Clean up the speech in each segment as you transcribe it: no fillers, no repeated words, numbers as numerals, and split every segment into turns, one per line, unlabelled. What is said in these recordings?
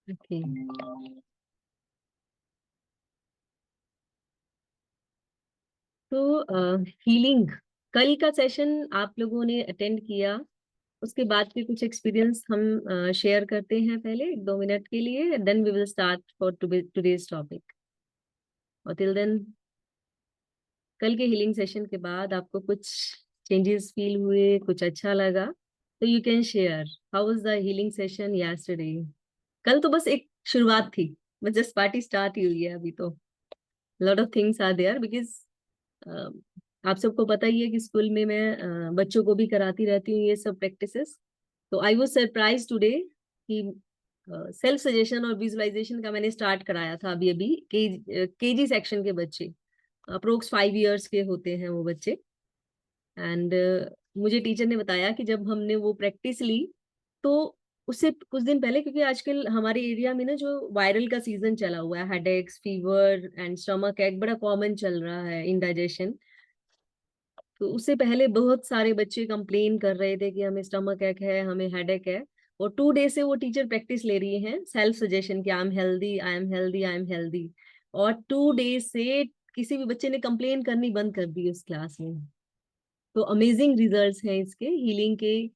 Okay. तो healing, कल का सेशन आप लोगों ने अटेंड किया, उसके बाद के कुछ एक्सपीरियंस हम शेयर करते हैं पहले 2 मिनट के लिए, then we will start for today's topic. और टिल देन, कल के हीलिंग सेशन के बाद आपको कुछ चेंजेस फील हुए, कुछ अच्छा लगा, तो you can share how was the healing session yesterday. कल तो बस एक शुरुआत थी, बस जस्ट पार्टी स्टार्ट ही हुई है अभी तो। Lot of things are there because आप सबको पता ही है कि स्कूल में मैं बच्चों को भी कराती रहती हूँ ये सब प्रैक्टिसेस। तो आई वाज सरप्राइज टुडे कि सेल्फ सजेशन और विजुअलाइजेशन का मैंने स्टार्ट कराया था अभी अभी। केजी सेक्शन के बच्चे, अप्रोक्स 5 इयर्स के होते हैं वो बच्चे। एंड मुझे टीचर ने बताया कि जब हमने वो प्रैक्टिस ली, तो उससे कुछ दिन पहले, क्योंकि आजकल हमारे एरिया में ना जो वायरल का सीजन चला हुआ है, हेडेक्स, फीवर एंड स्टमक एक बड़ा कॉमन चल रहा है, इंडाइजेशन। तो उससे पहले बहुत सारे बच्चे कंप्लेन कर रहे थे कि हमें स्टमक एक है, हमें हेडेक है। और 2 डे से वो टीचर प्रैक्टिस ले रही हैं सेल्फ सजेशन की, I am healthy, I am healthy, I am healthy. और 2 डे से किसी भी बच्चे ने कंप्लेन करनी बंद कर दी उस क्लास में। तो अमेजिंग रिजल्ट्स हैं इसके हीलिंग के।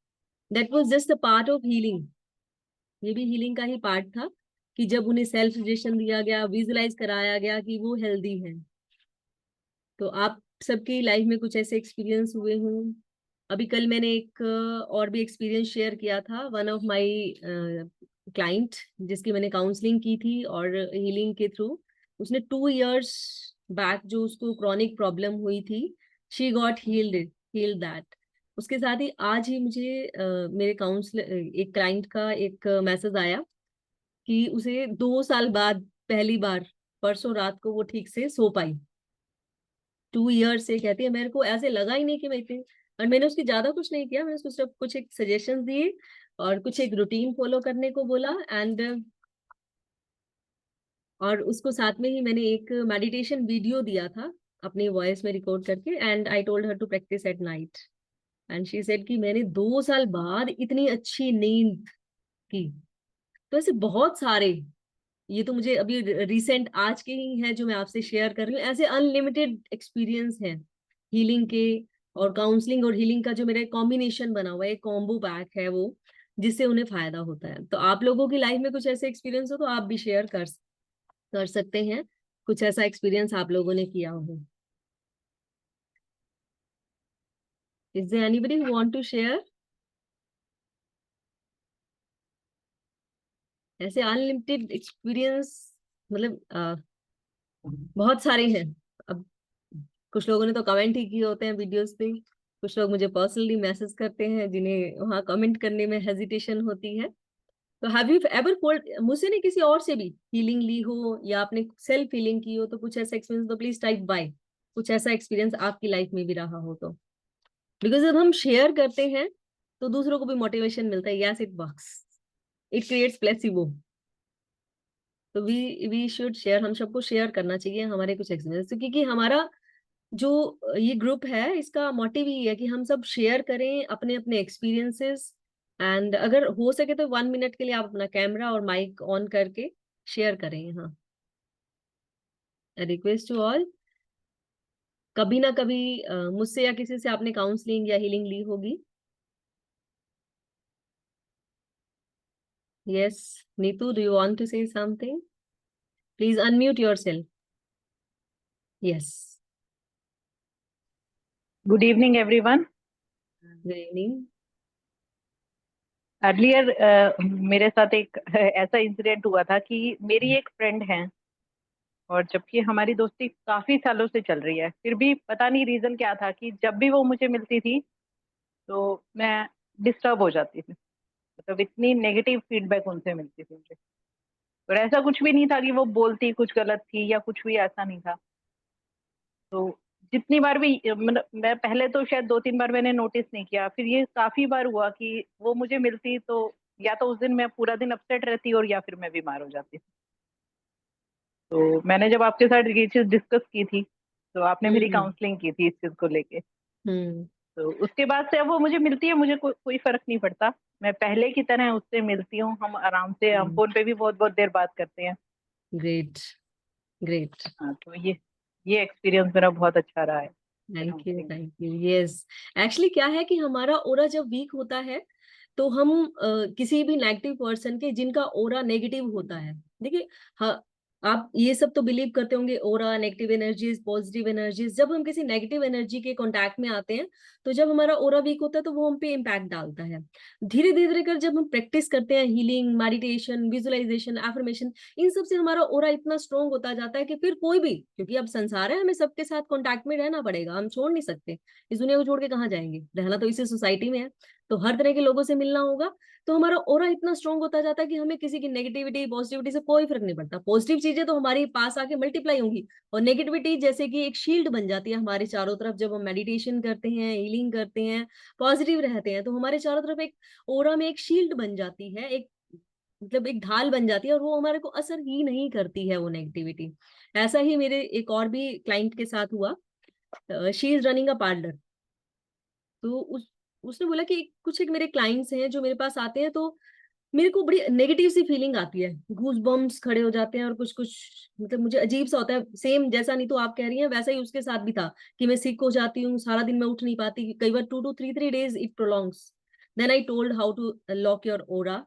That was just a part of healing. ये भी हीलिंग का ही पार्ट था कि जब उन्हें सेल्फ सजेशन दिया गया, विजुलाइज कराया गया कि वो हेल्दी है। तो आप सबकी लाइफ में कुछ ऐसे एक्सपीरियंस हुए हों। अभी कल मैंने एक और भी एक्सपीरियंस शेयर किया था, वन ऑफ माय क्लाइंट जिसकी मैंने काउंसलिंग की थी और हीलिंग के थ्रू, उसने 2 इयर्स बैक जो उसको क्रॉनिक प्रॉब्लम हुई थी, शी गॉट हील्ड दैट। उसके साथ ही आज ही मुझे मेरे काउंसलर एक क्लाइंट का एक मैसेज आया कि उसे 2 साल बाद पहली बार परसों रात को वो ठीक से सो पाई। 2 इयर्स से कहती है मेरे को ऐसे लगा ही नहीं कि मैं इतनी। और मैंने उसकी ज्यादा कुछ नहीं किया, मैंने उसको सिर्फ कुछ एक सजेशन दिए और कुछ एक रूटीन फॉलो करने को बोला। एंड और उसको साथ में ही मैंने एक मेडिटेशन वीडियो दिया था अपनी वॉइस में रिकॉर्ड करके, and I told her to practice at night. And she said कि मैंने 2 साल बाद इतनी अच्छी नींद की। तो ऐसे बहुत सारे, ये तो मुझे अभी रिसेंट आज के ही हैं जो मैं आपसे शेयर कर रही हूँ, ऐसे अनलिमिटेड एक्सपीरियंस हैं हीलिंग के। और काउंसलिंग और हीलिंग का जो मेरा कॉम्बिनेशन बना हुआ है, एक कॉम्बो पैक है वो, जिससे उन्हें फायदा होता है। तो आप लोगों की लाइफ में कुछ ऐसे एक्सपीरियंस हो तो आप भी शेयर कर सकते हैं, कुछ ऐसा एक्सपीरियंस आप लोगों ने किया हो। Is there anybody who want to share? ऐसे अनलिमिटेड एक्सपीरियंस, मतलब बहुत सारे हैं। अब कुछ लोगों ने तो कमेंट ही किए होते हैं वीडियोस पे, कुछ लोग मुझे पर्सनली मैसेज करते हैं जिन्हें वहां कमेंट करने में हेजिटेशन होती है। तो हैव यू एवर फील्ड, मुझसे नहीं किसी और से भी हीलिंग ली हो या आपने सेल्फ हीलिंग की हो, तो कुछ ऐसा एक्सपीरियंस तो प्लीज टाइप बाय। कुछ ऐसा एक्सपीरियंस आपकी लाइफ में भी रहा हो तो, बिकॉज जब हम शेयर करते हैं तो दूसरों को भी मोटिवेशन मिलता है। Yes, it works, it creates placebo. तो वी शुड शेयर, हम सबको शेयर करना चाहिए हमारे कुछ एक्सपीरियंस, क्योंकि हमारा जो ये ग्रुप है इसका मोटिव ही है कि हम सब शेयर करें अपने अपने एक्सपीरियंसेस। एंड अगर हो सके तो 1 मिनट के लिए आप अपना कैमरा और माइक ऑन करके शेयर करें यहाँ। रिक्वेस्ट टू ऑल, कभी ना कभी मुझसे या किसी से आपने काउंसलिंग या हीलिंग ली होगी। Yes, Neetu, do you want to say something? Please unmute yourself. Yes.
Good evening everyone.
Good evening.
Earlier मेरे साथ एक ऐसा इंसिडेंट हुआ था कि मेरी एक फ्रेंड है, और जबकि हमारी दोस्ती काफी सालों से चल रही है, फिर भी पता नहीं रीजन क्या था कि जब भी वो मुझे मिलती थी तो मैं डिस्टर्ब हो जाती थी। मतलब इतनी नेगेटिव फीडबैक उनसे मिलती थी मुझे। और ऐसा कुछ भी नहीं था कि वो बोलती कुछ गलत थी या कुछ भी ऐसा नहीं था। तो जितनी बार भी, मतलब मैं पहले तो शायद 2-3 बार मैंने नोटिस नहीं किया, फिर ये काफी बार हुआ कि वो मुझे मिलती तो या तो उस दिन मैं पूरा दिन अपसेट रहती और या फिर मैं बीमार हो जाती। तो मैंने जब आपके साथ ये चीज डिस्कस की थी तो आपने मेरी
हम्म।
काउंसलिंग की थी इस चीज को लेके।
हम्म।
तो उसके बाद से अब वो मुझे मिलती है, मुझे कोई फर्क नहीं पड़ता। मैं पहले की तरह उससे मिलती हूँ, हम आराम से, हम फोन पे भी बहुत बहुत देर बात करते हैं।
Great, great.
हाँ, तो ये एक्सपीरियंस मेरा बहुत अच्छा रहा है
थैंक यू,
pronouncing में।
Thank you. यस, एक्चुअली क्या है कि हमारा ओरा जब वीक होता है तो हम किसी भी नेगेटिव पर्सन के जिनका ओरा नेगेटिव होता है, देखिए, हाँ, आप ये सब तो बिलीव करते होंगे, ओरा, नेगेटिव एनर्जीज, पॉजिटिव एनर्जीज। जब हम किसी नेगेटिव एनर्जी के कांटेक्ट में आते हैं तो जब हमारा ओरा वीक होता है तो वो हम पे इम्पैक्ट डालता है। धीरे धीरे कर जब हम प्रैक्टिस करते हैं, हीलिंग, मेडिटेशन, विजुअलाइजेशन, एफर्मेशन, इन सब से हमारा ओरा इतना स्ट्रोंग होता जाता है कि फिर कोई भी, क्योंकि अब संसार है, हमें सबके साथ कांटेक्ट में रहना पड़ेगा, हम छोड़ नहीं सकते, इस दुनिया को छोड़ के कहाँ जाएंगे, रहना तो इसी सोसाइटी में है, तो हर तरह के लोगों से मिलना होगा। तो हमारा ओरा इतना स्ट्रांग होता जाता है कि हमें किसी की नेगेटिविटी पॉजिटिविटी से कोई फर्क नहीं पड़ता। पॉजिटिव चीजें तो हमारे पास आके मल्टीप्लाई होंगी, और नेगेटिविटी जैसे कि एक शील्ड बन जाती है हमारे चारों तरफ। जब हम मेडिटेशन करते हैं, हीलिंग करते हैं, पॉजिटिव रहते हैं, तो हमारे चारों तरफ एक ओरा में एक शील्ड बन जाती है, एक मतलब एक ढाल बन जाती है, और वो हमारे को असर ही नहीं करती है वो नेगेटिविटी। ऐसा ही मेरे एक और भी क्लाइंट के साथ हुआ। She is running a parlour. तो उसने बोला कि कुछ एक मेरे क्लाइंट्स हैं जो मेरे पास आते हैं, तो मेरे को बड़ी नेगेटिव सी फीलिंग आती है, गूज बम्स खड़े हो जाते हैं, और कुछ कुछ मतलब मुझे अजीब सा होता है। सेम जैसा नहीं तो आप कह रही हैं वैसा ही उसके साथ भी था कि मैं सिक हो जाती हूँ, सारा दिन मैं उठ नहीं पाती, कई बार 2 to 3 days it prolongs. Then I told how to lock your aura,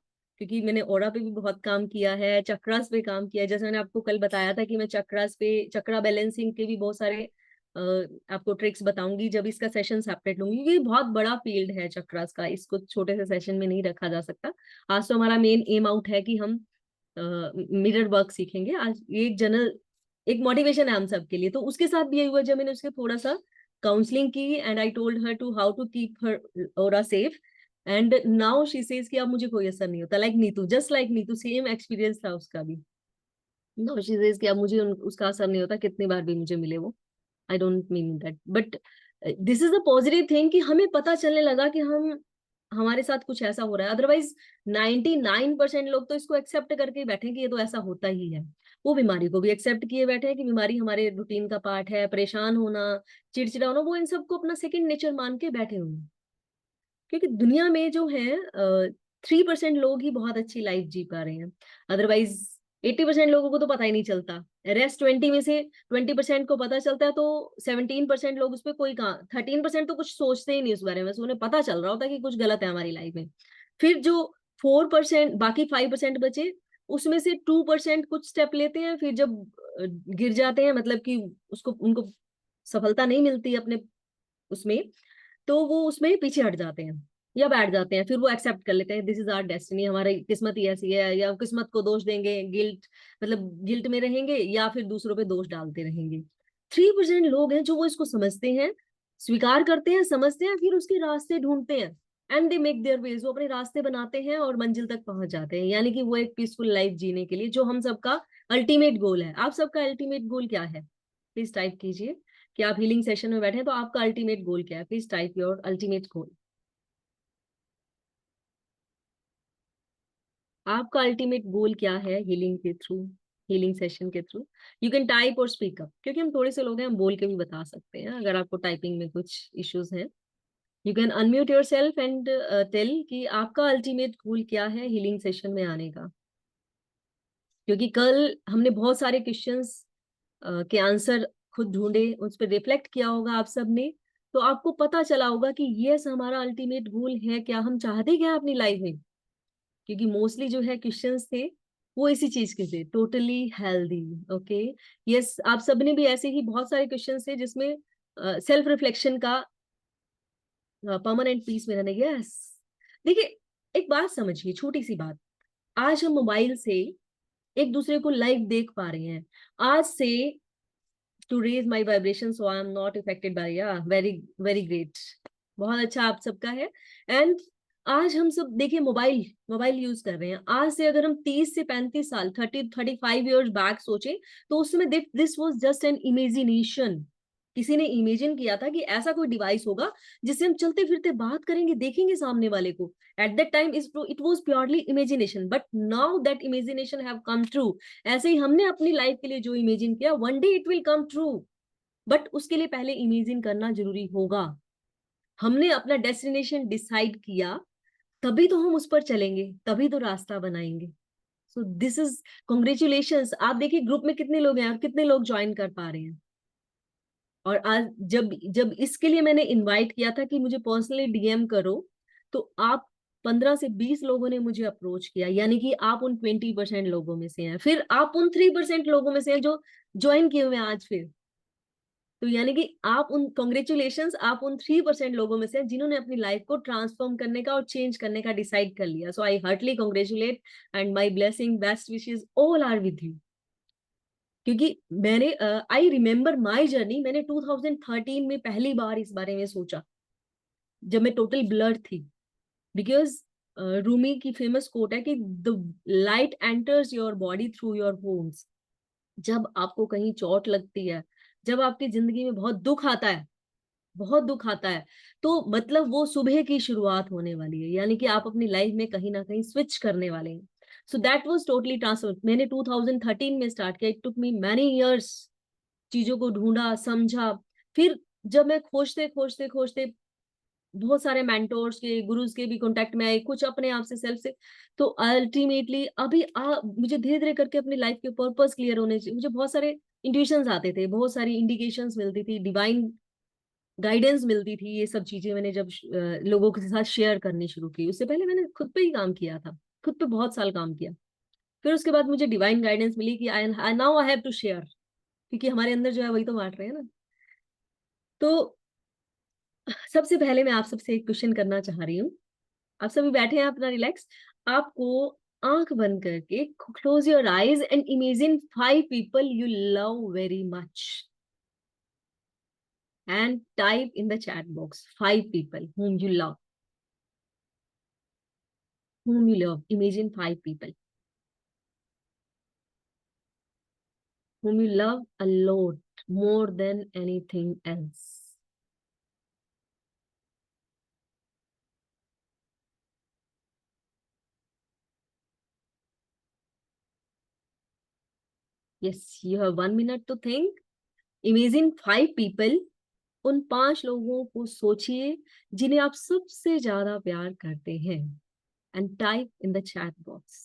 क्योंकि मैंने ओरा पे भी बहुत काम किया है, चक्रास पे काम किया है। जैसे मैंने आपको कल बताया था कि मैं चक्रास पे, चक्रा बैलेंसिंग के भी बहुत सारे आपको ट्रिक्स बताऊंगी जब इसका सेशन सेपरेट लूंगी, क्योंकि बहुत बड़ा फील्ड है चक्रास का, इसको छोटे से सेशन में नहीं रखा जा सकता। आज तो हमारा मेन एम आउट है कि हम मिरर वर्क सीखेंगे आज। ये एक जनरल एक मोटिवेशन है हम सब के लिए। तो उसके साथ भी यही हुआ, जब मैंने उसके थोड़ा सा काउंसलिंग की, and I told her to how to keep her aura safe, and now she says कि अब मुझे कोई असर नहीं होता। Like Neetu, just like Neetu, same experience था उसका भी। नाउ शी सेज कि अब मुझे उसका असर नहीं होता, कितनी बार भी मुझे मिले वो। I don't mean that, but this is a positive thing कि हमें पता चलने लगा कि हम हमारे साथ कुछ ऐसा हो रहा है। अदरवाइज 99% लोग तो इसको एक्सेप्ट करके बैठे कि ये तो ऐसा होता ही है। वो बीमारी को भी एक्सेप्ट किए बैठे हैं कि बीमारी हमारे रूटीन का पार्ट है, परेशान होना, चिड़चिड़ा होना, वो इन सबको अपना सेकंड नेचर मान के बैठे हुए हैं। क्योंकि दुनिया में जो है 3% लोग ही बहुत अच्छी लाइफ जी पा रहे हैं। अदरवाइज 80% लोगों को तो पता ही नहीं चलता। रेस्ट 20 में से 20% को पता चलता है, तो 17% लोग उस पर कोई कहाँ, 13% तो कुछ सोचते ही नहीं उस बारे में, उन्हें पता चल रहा होता है कि कुछ गलत है हमारी लाइफ में। फिर जो 4%, बाकी 5% बचे, उसमें से 2% कुछ स्टेप लेते हैं, फिर जब गिर जाते हैं, मतलब कि उसको उनको सफलता नहीं मिलती अपने उसमें, तो वो उसमें पीछे हट जाते हैं या बैठ जाते हैं। फिर वो एक्सेप्ट कर लेते हैं दिस इज आवर डेस्टिनी, हमारी किस्मत ही ऐसी है, या किस्मत को दोष देंगे, गिल्ट, मतलब गिल्ट में रहेंगे, या फिर दूसरों पे दोष डालते रहेंगे। 3% लोग हैं जो वो इसको समझते हैं, स्वीकार करते हैं, समझते हैं, फिर उसके रास्ते ढूंढते हैं, and they make their ways, वो अपने रास्ते बनाते हैं और मंजिल तक पहुंच जाते हैं। यानी कि वो एक पीसफुल लाइफ जीने के लिए, जो हम सबका अल्टीमेट गोल है। आप सबका अल्टीमेट गोल क्या है? प्लीज टाइप कीजिए कि आप हीलिंग सेशन में बैठे हैं तो आपका अल्टीमेट गोल क्या है। Please type your ultimate goal. आपका अल्टीमेट गोल क्या है हीलिंग के थ्रू, हीलिंग सेशन के थ्रू? यू कैन टाइप और स्पीक अप, क्योंकि हम थोड़े से लोग हैं, हम बोल के भी बता सकते हैं अगर आपको टाइपिंग में कुछ इश्यूज हैं। You can unmute your self and tell कि आपका अल्टीमेट गोल क्या है हीलिंग सेशन में आने का। क्योंकि कल हमने बहुत सारे क्वेश्चंस के आंसर खुद ढूंढे, उस पर रिफ्लेक्ट किया होगा आप सबने, तो आपको पता चला होगा कि यस, हमारा अल्टीमेट गोल है क्या, हम चाहते क्या अपनी लाइफ में। क्योंकि मोस्टली जो है क्वेश्चंस थे वो इसी चीज के थे, टोटली हेल्दी। ओके, यस, आप सबने भी ऐसे ही बहुत सारे क्वेश्चंस थे जिसमें सेल्फ रिफ्लेक्शन का, परमानेंट पीस में रहने। यस, देखिए, एक बात समझिए, छोटी सी बात। आज हम मोबाइल से एक दूसरे को लाइव देख पा रहे हैं। आज से to raise my vibration so I am not affected by, yeah, very very great, बहुत अच्छा आप सबका है। एंड आज हम सब देखिए मोबाइल मोबाइल यूज कर रहे हैं। आज से अगर हम 30 से 35 साल, 30 35 ईयर्स बैक सोचे, तो उस समय this was just an imagination. किसी ने इमेजिन किया था कि ऐसा कोई डिवाइस होगा जिससे हम चलते फिरते बात करेंगे, देखेंगे सामने वाले को। At that time it was purely imagination, but now that imagination have come true. ऐसे ही हमने अपनी लाइफ के लिए जो इमेजिन किया, one day it will come true, but उसके लिए पहले इमेजिन करना जरूरी होगा। हमने अपना डेस्टिनेशन डिसाइड किया, तभी तो हम उस पर चलेंगे, तभी तो रास्ता बनाएंगे। So this is congratulations. आप देखिए ग्रुप में कितने लोग हैं और कितने लोग ज्वाइन कर पा रहे हैं। और आज जब जब इसके लिए मैंने इनवाइट किया था कि मुझे पर्सनली डीएम करो, तो आप 15 से 20 लोगों ने मुझे अप्रोच किया, यानी कि आप उन 20% लोगों में से हैं। फिर आप उन 3% लोगों में से हैं जो ज्वाइन किए हुए हैं आज फिर। तो यानी कि आप उन कॉन्ग्रेचुलेशंस, आप उन 3% लोगों में से हैं जिन्होंने अपनी लाइफ को ट्रांसफॉर्म करने का और चेंज करने का डिसाइड कर लिया। So I heartily congratulate and my blessing, best wishes all are with you. क्योंकि मैंने आई रिमेम्बर माई जर्नी, मैंने 2013 में पहली बार इस बारे में सोचा, जब मैं टोटल ब्लर थी। बिकॉज रूमी की फेमस कोट है कि the light enters your body through your bones. जब आपको कहीं चोट लगती है, जब आपकी जिंदगी में बहुत दुख आता है, बहुत दुख आता है, तो मतलब वो सुबह की शुरुआत होने वाली है, यानी कि आप अपनी लाइफ में कहीं ना कहीं स्विच करने वाले हैं। So that was totally transfer. मैंने 2013 में स्टार्ट किया। It took me many years, चीजों को ढूंढा, समझा। फिर जब मैं खोजते खोजते खोजते बहुत सारे मेंटोर्स के, गुरुज के भी कांटेक्ट में आए, कुछ अपने आप से, सेल्फ से, तो अल्टीमेटली अभी मुझे धीरे धीरे करके अपनी लाइफ के पर्पस क्लियर होने चाहिए। मुझे बहुत सारे इंट्यूशंस आते थे, बहुत सारी इंडिकेशंस मिलती थी, डिवाइन गाइडेंस मिलती थी। ये सब चीजें मैंने जब लोगों के साथ शेयर करनी शुरू की, उससे पहले मैंने खुद पे ही काम किया था, खुद पे बहुत साल काम किया। फिर उसके बाद मुझे डिवाइन गाइडेंस मिली कि I now I have to share, क्योंकि हमारे अंदर जो है वही तो बांट रहे हैं ना। तो सबसे पहले मैं आप सबसे एक क्वेश्चन करना चाह रही हूँ। आप सभी बैठे हैं अपना रिलैक्स। आपको आंख बंद करके close your eyes and imagine 5 people you love very much and type in the chat box 5 people whom you love. Whom you love. Imagine 5 people whom you love a lot, more than anything else. Yes, you have 1 minute to think. Imagine 5 people. उन 5 लोगों को सोचिए जिन्हें आप सबसे ज्यादा प्यार करते हैं, and type in the chat box.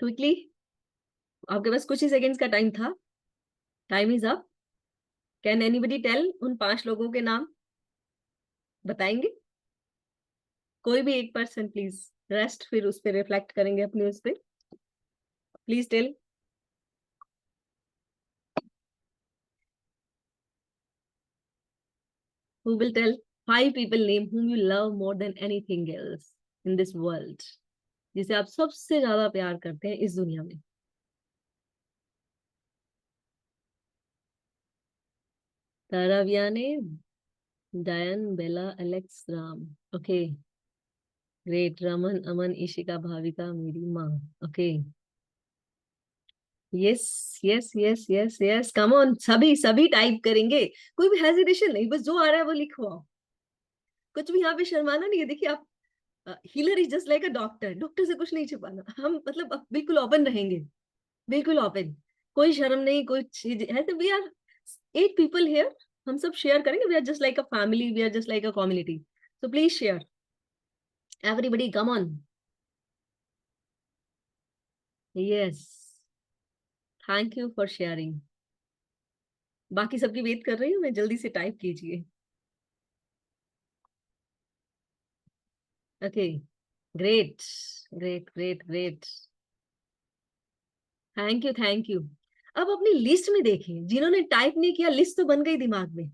Quickly, आपके पास कुछ ही सेकंड्स का टाइम था। Time is up. Can anybody tell उन 5 लोगों के नाम? बताएंगे? कोई भी एक पर्सन प्लीज। रेस्ट फिर उस पर रिफ्लेक्ट करेंगे अपने उस पर। Please tell. Who will tell? 5 people name whom you love more than anything else in this world. जिसे आप सबसे ज्यादा प्यार करते हैं इस दुनिया में। Tara Vianne, Diane, Bella, Alex, Ram. Okay, great. Raman, Aman, Ishika, Bhavika, मेरी माँ। Okay, yes yes yes yes yes, come on. सभी सभी टाइप करेंगे, कोई भी हेजिटेशन नहीं, बस जो आ रहा है वो लिखो आप। कुछ भी यहाँ पे शर्माना नहीं है। देखिए आप, healer is just like a doctor. Doctor से कुछ नहीं छिपाना। हम मतलब अब बिल्कुल ओपन रहेंगे, बिल्कुल ओपन। कोई शर्म नहीं, कोई चीज है। तो वी आर 8 people हियर। हम सब शेयर करेंगे। We are just like a family, we are just like a community. So please share, everybody come on. Yes, thank you for sharing. बाकी सबकी वेट कर रही हूँ मैं, जल्दी से टाइप कीजिए। Okay, great great great great. Thank you thank you. अब अपनी लिस्ट में देखिए, जिन्होंने टाइप नहीं किया, लिस्ट तो बन गई दिमाग में?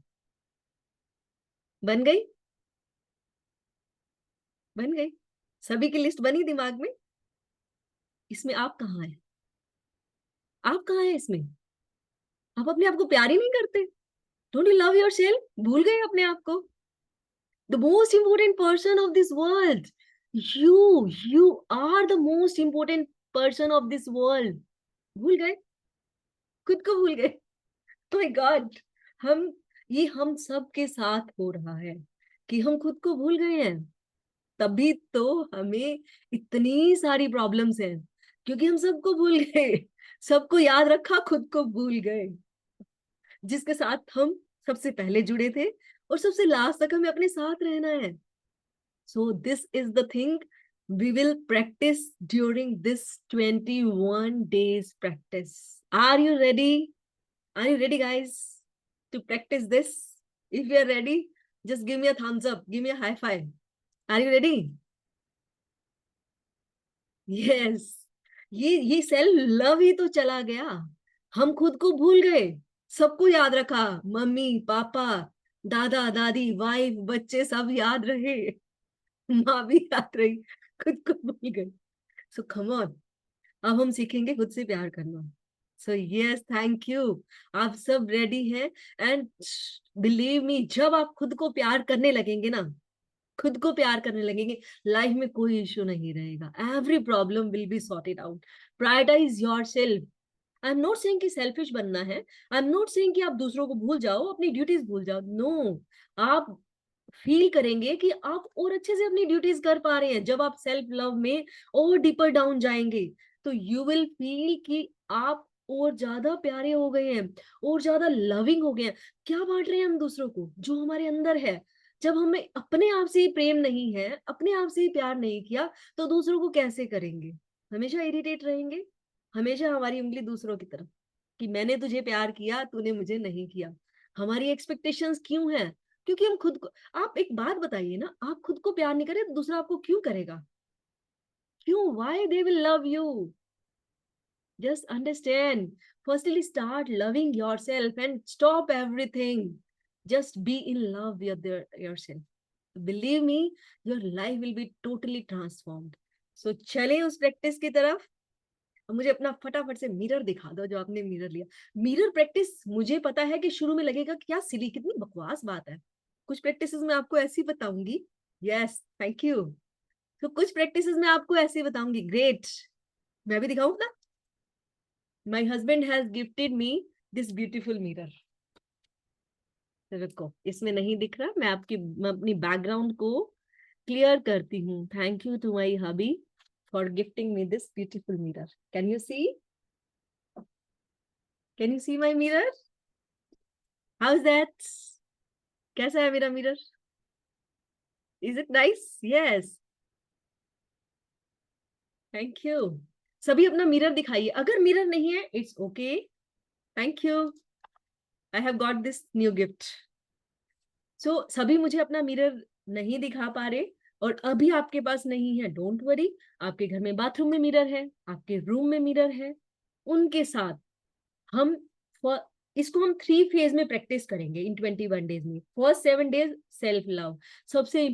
बन गई? बन गई? सभी की लिस्ट बनी दिमाग में? इसमें आप कहाँ हैं? आप कहाँ हैं इसमें? आप अपने आप को प्यार ही नहीं करते? Don't you love your self? भूल गए अपने आप को? The most important person of this world, you are the most important person of this world. भूल गए? खुद को भूल गए? My god. हम, ये हम सब के साथ हो रहा है कि हम खुद को भूल गए हैं। तभी तो हमें इतनी सारी प्रॉब्लम्स हैं, क्योंकि हम सबको भूल गए, सबको याद रखा, खुद को भूल गए, जिसके साथ हम सबसे पहले जुड़े थे और सबसे लास्ट तक हमें अपने साथ रहना है. So this is the thing we will practice during this 21 days practice. Are you ready? Are you ready, guys, to practice this? If you are ready, just give me a thumbs up, give me a high five. Are you ready? Yes. ये self love ही तो चला गया. हम खुद को भूल गए, सबको याद रखा, मम्मी पापा दादा दादी वाइफ बच्चे सब याद रहे, माँ भी याद रही, खुद को भूल गए. सो कम ऑन, अब हम सीखेंगे खुद से प्यार करना. So yes, thank you. आप सब रेडी हैं? एंड बिलीव मी, जब आप खुद को प्यार करने लगेंगे ना, खुद को प्यार करने लगेंगे, लाइफ में कोई इश्यू नहीं रहेगा. Every problem will be sorted out. Prioritise your self. I am not saying कि सेल्फिश बनना है, आई एम नॉट सेइंग कि आप दूसरों को भूल जाओ, अपनी ड्यूटीज भूल जाओ. नो, आप फील करेंगे कि आप और अच्छे से अपनी ड्यूटीज कर पा रहे हैं. जब आप सेल्फ लव में और डीपर डाउन जाएंगे तो यू विल फील कि आप और ज्यादा प्यारे हो गए हैं, और ज्यादा लविंग हो गए हैं. क्या बांट रहे हैं हम दूसरों को? जो हमारे अंदर है. जब हमें अपने आप से ही प्रेम नहीं है, अपने आप से ही प्यार नहीं किया, तो दूसरों को कैसे करेंगे? हमेशा इरिटेट रहेंगे, हमेशा हमारी उंगली दूसरों की तरफ कि मैंने तुझे प्यार किया, तूने मुझे नहीं किया. हमारी एक्सपेक्टेशंस क्यों है? क्योंकि हम खुद को, आप एक बात बताइए ना, आप खुद को प्यार नहीं करें तो दूसरा आपको क्यों करेगा? क्यों? Why they will love you? Just understand. Firstly start loving yourself and stop everything. Just be in love with yourself. Believe me, your life will be totally transformed. So चले उस प्रैक्टिस की तरफ. मुझे अपना फटाफट से मिरर दिखा दो, जो आपने मिरर लिया. मिरर प्रैक्टिस, मुझे पता है कि शुरू में लगेगा कि क्या सिली, कितनी बकवास बात है. कुछ प्रैक्टिसेस मैं आपको ऐसी बताऊंगी. Yes, thank you. तो कुछ प्रैक्टिसेस मैं आपको ऐसे बताऊंगी. ग्रेट. मैं भी दिखाऊं ना. My husband has gifted me this beautiful mirror. रुको, इसमें नहीं दिख रहा, मैं अपनी बैकग्राउंड को क्लियर करती हूँ. Thank you to my hubby for gifting me this beautiful mirror. Can you see? Can you see my mirror? How is that? कैसा है मेरा mirror? Is it nice? Yes, thank you. सभी अपना mirror दिखाइए. अगर mirror नहीं है, it's okay. Thank you, I have got this new gift. So सभी मुझे अपना मिरर नहीं दिखा पा रहे, और अभी आपके पास नहीं है, डोंट वरी. आपके घर में बाथरूम में मिरर है, आपके रूम में मिरर है. उनके साथ हम इसको हम 3 फेज में प्रैक्टिस करेंगे इन 21 डेज में. First 7 days self love. सबसे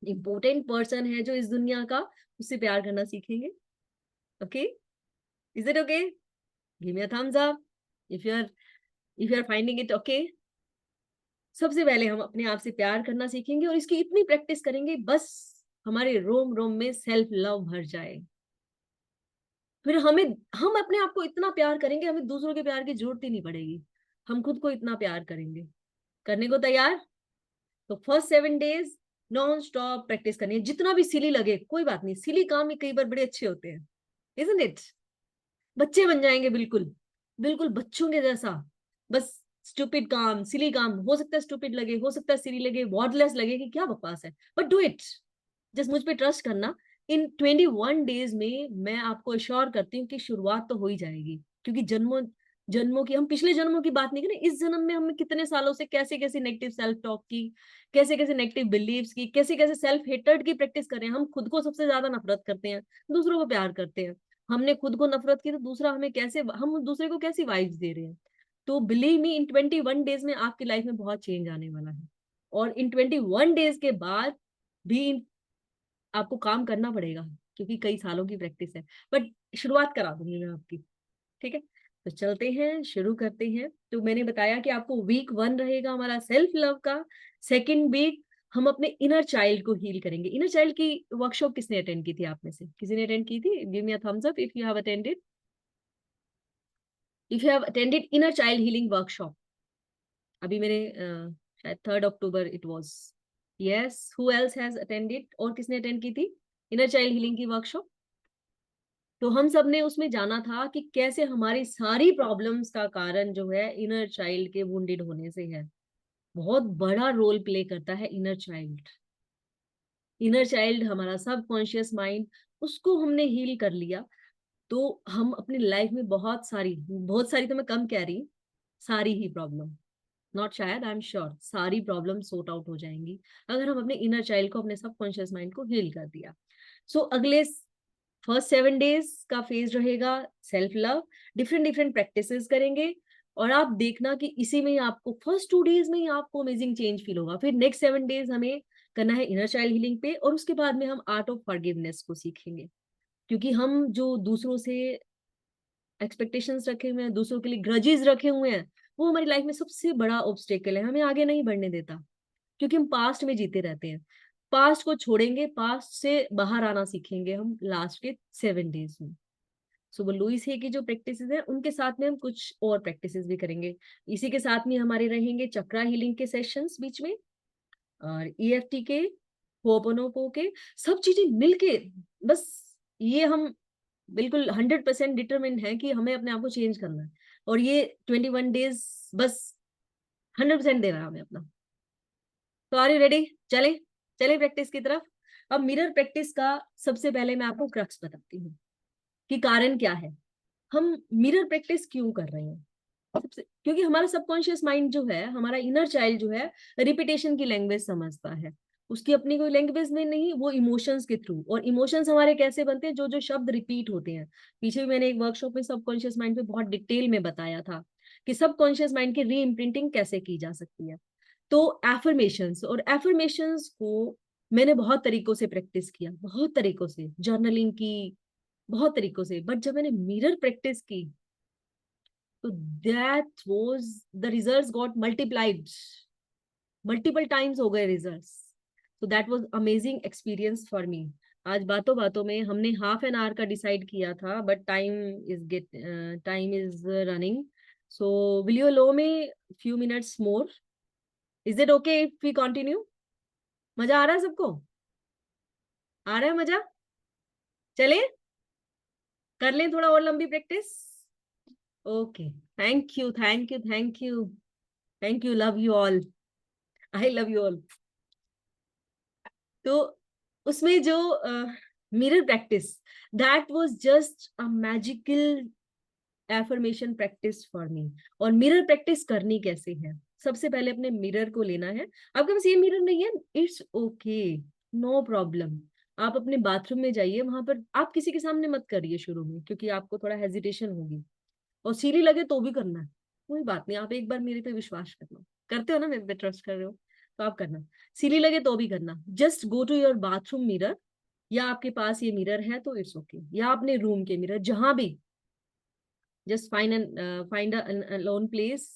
इम्पोर्टेंट पर्सन है जो इस दुनिया का, उससे प्यार करना सीखेंगे. Okay, is it okay? Give me a thumbs up if you are finding it okay. सबसे पहले हम अपने आप से प्यार करना सीखेंगे, और इसकी इतनी प्रैक्टिस करेंगे बस हमारे रोम रोम में सेल्फ लव भर जाए. फिर हम अपने आप को इतना प्यार करेंगे, हमें दूसरों के प्यार की जरूरत ही नहीं पड़ेगी. हम खुद को इतना प्यार करेंगे. करने को तैयार? तो first 7 days non stop practice करनी है. जितना भी सिली लगे कोई बात नहीं, सिली काम ही कई बार बड़े अच्छे होते हैं, इजंट इट? बच्चे बन जाएंगे, बिल्कुल बिल्कुल बच्चों के जैसा. बस स्टूपिड काम, सिली काम. हो सकता है स्टूपिड लगे, हो सकता है सिली लगे, वर्डलेस लगे कि क्या बकवास है, बट डू इट. जस्ट मुझ पे ट्रस्ट करना. इन 21 डेज में मैं आपको अश्योर करती हूँ कि शुरुआत तो हो ही जाएगी. क्योंकि जन्मों जन्मों की, हम पिछले जन्मों की बात नहीं करें, इस जन्म में हम कितने सालों से कैसे कैसे नेगेटिव सेल्फ टॉक की, कैसे कैसे नेगेटिव बिलीव्स की, कैसे कैसे सेल्फ हेटर्ड की प्रैक्टिस कर रहे हैं. हम खुद को सबसे ज्यादा नफरत करते हैं, दूसरों को प्यार करते हैं. हमने खुद को नफरत की तो दूसरा हमें कैसे, हम दूसरे को कैसी वाइब्स दे रहे हैं. तो बिलीव मी, इन 21 डेज में आपकी लाइफ में बहुत चेंज आने वाला है. और इन 21 डेज के बाद भी आपको काम करना पड़ेगा, क्योंकि कई सालों की प्रैक्टिस है. बट शुरुआत करा दूंगी मैं आपकी. ठीक है, तो चलते हैं, शुरू करते हैं. तो मैंने बताया कि आपको वीक 1 रहेगा हमारा सेल्फ लव का. सेकेंड वीक हम अपने इनर चाइल्ड को हील करेंगे. इनर चाइल्ड की वर्कशॉप किसने अटेंड की थी? आप में से किसी ने अटेंड की थी? Give me a thumbs up if you have attended. If you have attended inner child healing workshop. अभी मैंने शायद 3 October it was. Yes, who else has attended? और किसने अटेंड की थी इनर चाइल्ड हीलिंग की वर्कशॉप? तो हम सब ने उसमें जाना था कि कैसे हमारी सारी प्रॉब्लम्स का कारण जो है इनर चाइल्ड के वुंडेड होने से है। बहुत बड़ा रोल प्ले करता है इनर चाइल्ड। इनर चाइल्ड हमारा सबकॉन्शियस माइंड, उसको हमने हील कर लिया तो हम अपनी लाइफ में बहुत सारी तो मैं कम कह रही, सारी ही प्रॉब्लम, नॉट शायद, आई एम श्योर सारी प्रॉब्लम सॉर्ट आउट हो जाएंगी अगर हम अपने इनर चाइल्ड को, अपने सबकॉन्शियस माइंड को हील कर दिया। सो अगले फर्स्ट 7 डेज का फेज रहेगा self love, different different practices करेंगे। और आप देखना कि इसी में ही आपको फर्स्ट 2 डेज में ही आपको अमेजिंग चेंज फील होगा। फिर नेक्स्ट 7 डेज हमें करना है इनर चाइल्ड हीलिंग पे, और उसके बाद में हम आर्ट ऑफ फॉरगिवनेस को सीखेंगे। क्योंकि हम जो दूसरों से एक्सपेक्टेशंस रखे हुए हैं, दूसरों के लिए ग्रजेस रखे हुए हैं, वो हमारी लाइफ में सबसे बड़ा ऑब्स्टेकल है, हमें आगे नहीं बढ़ने देता। क्योंकि हम पास्ट में जीते रहते हैं। पास्ट को छोड़ेंगे, पास्ट से बाहर आना सीखेंगे हम लास्ट के 7 डेज में। सो वो लुइस हे की जो प्रैक्टिसेस है उनके साथ में हम कुछ और प्रैक्टिसेस भी करेंगे। इसी के साथ में हमारे रहेंगे चक्रा हीलिंग के सेशंस बीच में, और ईएफटी के, होपोनोपो के, सब चीजें मिलके। बस ये हम बिल्कुल 100% डिटरमिन है कि हमें अपने आप को चेंज करना है, और ये 21 डेज बस 100% देना है हमें अपना। तो आर यू रेडी? चले चले प्रैक्टिस की तरफ। अब मिरर प्रैक्टिस का सबसे पहले मैं आपको क्रक्स बताती हूँ कि कारण क्या है, हम मिरर प्रैक्टिस क्यों कर रहे हैं। सबसे क्योंकि हमारा सबकॉन्शियस माइंड जो है, हमारा इनर चाइल्ड जो है, रिपीटेशन की लैंग्वेज समझता है। उसकी अपनी कोई लैंग्वेज में नहीं, वो इमोशंस के थ्रू। और इमोशंस हमारे कैसे बनते हैं, जो जो शब्द रिपीट होते हैं। पीछे भी मैंने एक वर्कशॉप में सबकॉन्शियस माइंड पे बहुत डिटेल में बताया था कि सबकॉन्शियस माइंड की री इम्प्रिंटिंग कैसे की जा सकती है। तो एफर्मेशंस, और एफर्मेशंस को मैंने बहुत तरीकों से प्रैक्टिस किया, बहुत तरीकों से जर्नलिंग की, बहुत तरीकों से। बट जब मैंने मिरर प्रैक्टिस की तो that was the results got multiplied, multiple times हो गए रिजल्ट्स। तो that was amazing experience for me. आज बातों बातों में हमने हाफ एन आवर का डिसाइड किया था, but time is running. So will you allow me few minutes more? Is it okay if we continue? मजा आ रहा है सबको? आ रहा है मजा? चले कर लें थोड़ा और लंबी practice. Okay, thank you thank you thank you thank you, love you all, I love you all. तो उसमें जो mirror practice, that was just a magical affirmation practice for me. और मिरर प्रैक्टिस करनी कैसे है, सबसे पहले अपने मिरर को लेना है। आपके पास ये मिरर नहीं है, इट्स ओके, नो प्रॉब्लम। आप अपने बाथरूम में जाइए, वहां पर आप किसी के सामने मत करिए शुरू में, क्योंकि आपको थोड़ा हेजिटेशन होगी, और सीढ़ी लगे तो भी करना है, कोई बात नहीं, आप एक बार मेरे पे विश्वास करना, करते हो ना, मेरे पे ट्रस्ट कर रहे हो तो आप करना। सीढ़ी लगे तो भी करना, just go to your bathroom mirror, या आपके पास ये मिरर है तो इट्स ओके, या अपने रूम के मिरर, जहां भी। Just find a loan place,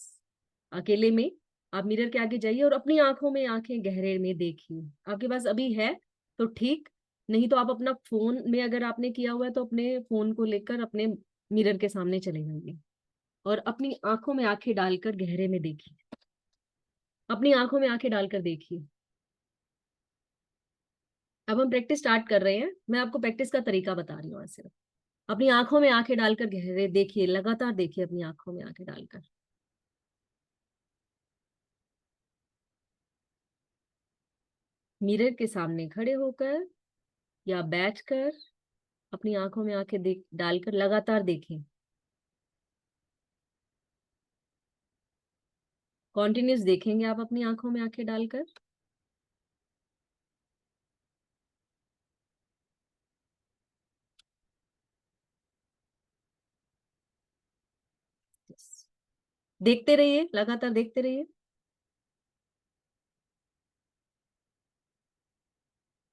अकेले में आप मिरर के आगे जाइए और अपनी आंखों में आंखें गहरे में देखिए। आपके पास अभी है तो ठीक, नहीं तो आप अपना फोन में, अगर आपने किया हुआ है तो अपने फोन को लेकर अपने मिरर के सामने चले जाइए, और अपनी आंखों में आंखें डालकर गहरे में देखिए। अपनी आंखों में आंखें डालकर देखिए। अब हम प्रैक्टिस स्टार्ट कर रहे हैं, मैं आपको प्रैक्टिस का तरीका बता रही हूँ सिर्फ। अपनी आंखों में आंखें डालकर गहरे देखिए, लगातार देखिए अपनी आंखों में आंखें डालकर। मिरर के सामने खड़े होकर या बैठकर अपनी आंखों में आंखें देख डालकर लगातार देखें। कॉन्टिन्यूस देखेंगे आप अपनी आंखों में आंखें डालकर। Yes. देखते रहिए, लगातार देखते रहिए।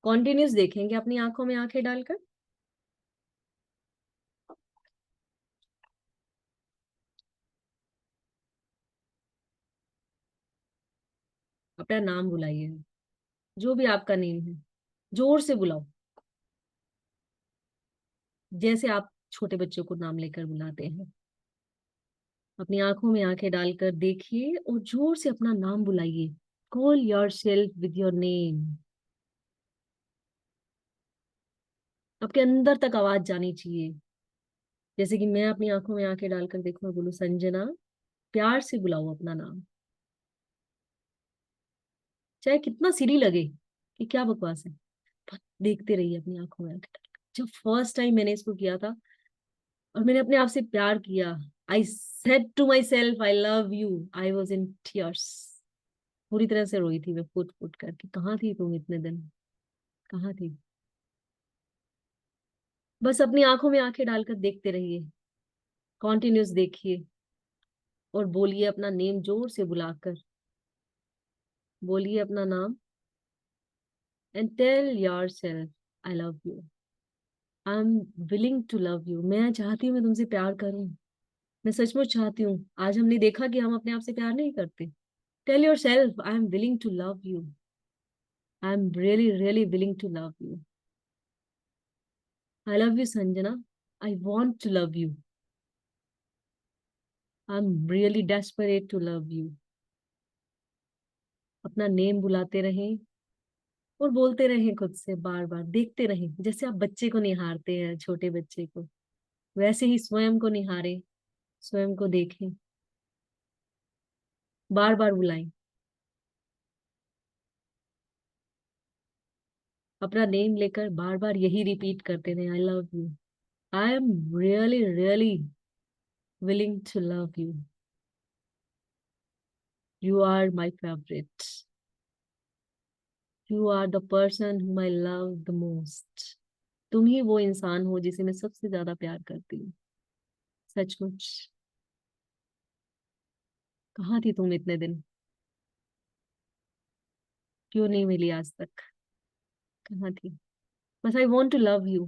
कॉन्टिन्यूस देखेंगे अपनी आंखों में आंखें डालकर। अपना नाम बुलाइए, जो भी आपका नेम है, जोर से बुलाओ, जैसे आप छोटे बच्चों को नाम लेकर बुलाते हैं। अपनी आंखों में आंखें डालकर देखिए और जोर से अपना नाम बुलाइए। Call your self with your name. आपके अंदर तक आवाज जानी चाहिए। जैसे कि मैं अपनी आंखों में आंखें डालकर देखूं और बोलूं संजना, प्यार से बुलाओ अपना नाम, चाहे कितना सिली लगे कि क्या बकवास है, पर देखते रहिए अपनी आंखों में आंखें डालकर। जब फर्स्ट टाइम मैंने इसको किया था और मैंने अपने आप से प्यार किया, I said to my self I love you, I was in tears. पूरी तरह से रोई थी मैं, फुट फुट करके। कहाँ थी तुम इतने दिन, कहाँ थी? बस अपनी आंखों में आंखें डालकर देखते रहिए, कॉन्टिन्यूस देखिए और बोलिए अपना नेम जोर से बुलाकर, बोलिए अपना नाम and tell your self I love you, I am willing to love you. मैं चाहती हूँ मैं तुमसे प्यार करूं, मैं सचमुच चाहती हूँ। आज हमने देखा कि हम अपने आप से प्यार नहीं करते। Tell your self I am willing to love you, I am really really willing to love you. I love you Sanjana, I want to love you, I am really desperate to love you. अपना name बुलाते रहें और बोलते रहें खुद से, बार बार देखते रहें। जैसे आप बच्चे को निहारते हैं, छोटे बच्चे को, वैसे ही स्वयं को निहारें, स्वयं को देखें, बार बार बुलाएं, अपना नेम लेकर बार बार यही रिपीट करते रहें, I love you, I am really really willing to love you, you are my favourite, you are the person whom I love the most। तुम ही वो इंसान हो जिसे मैं सबसे ज्यादा प्यार करती हूँ, सचमुच। कहाँ थी तुम इतने दिन, क्यों नहीं मिली आज तक, कहाँ थी? बस I want to love you,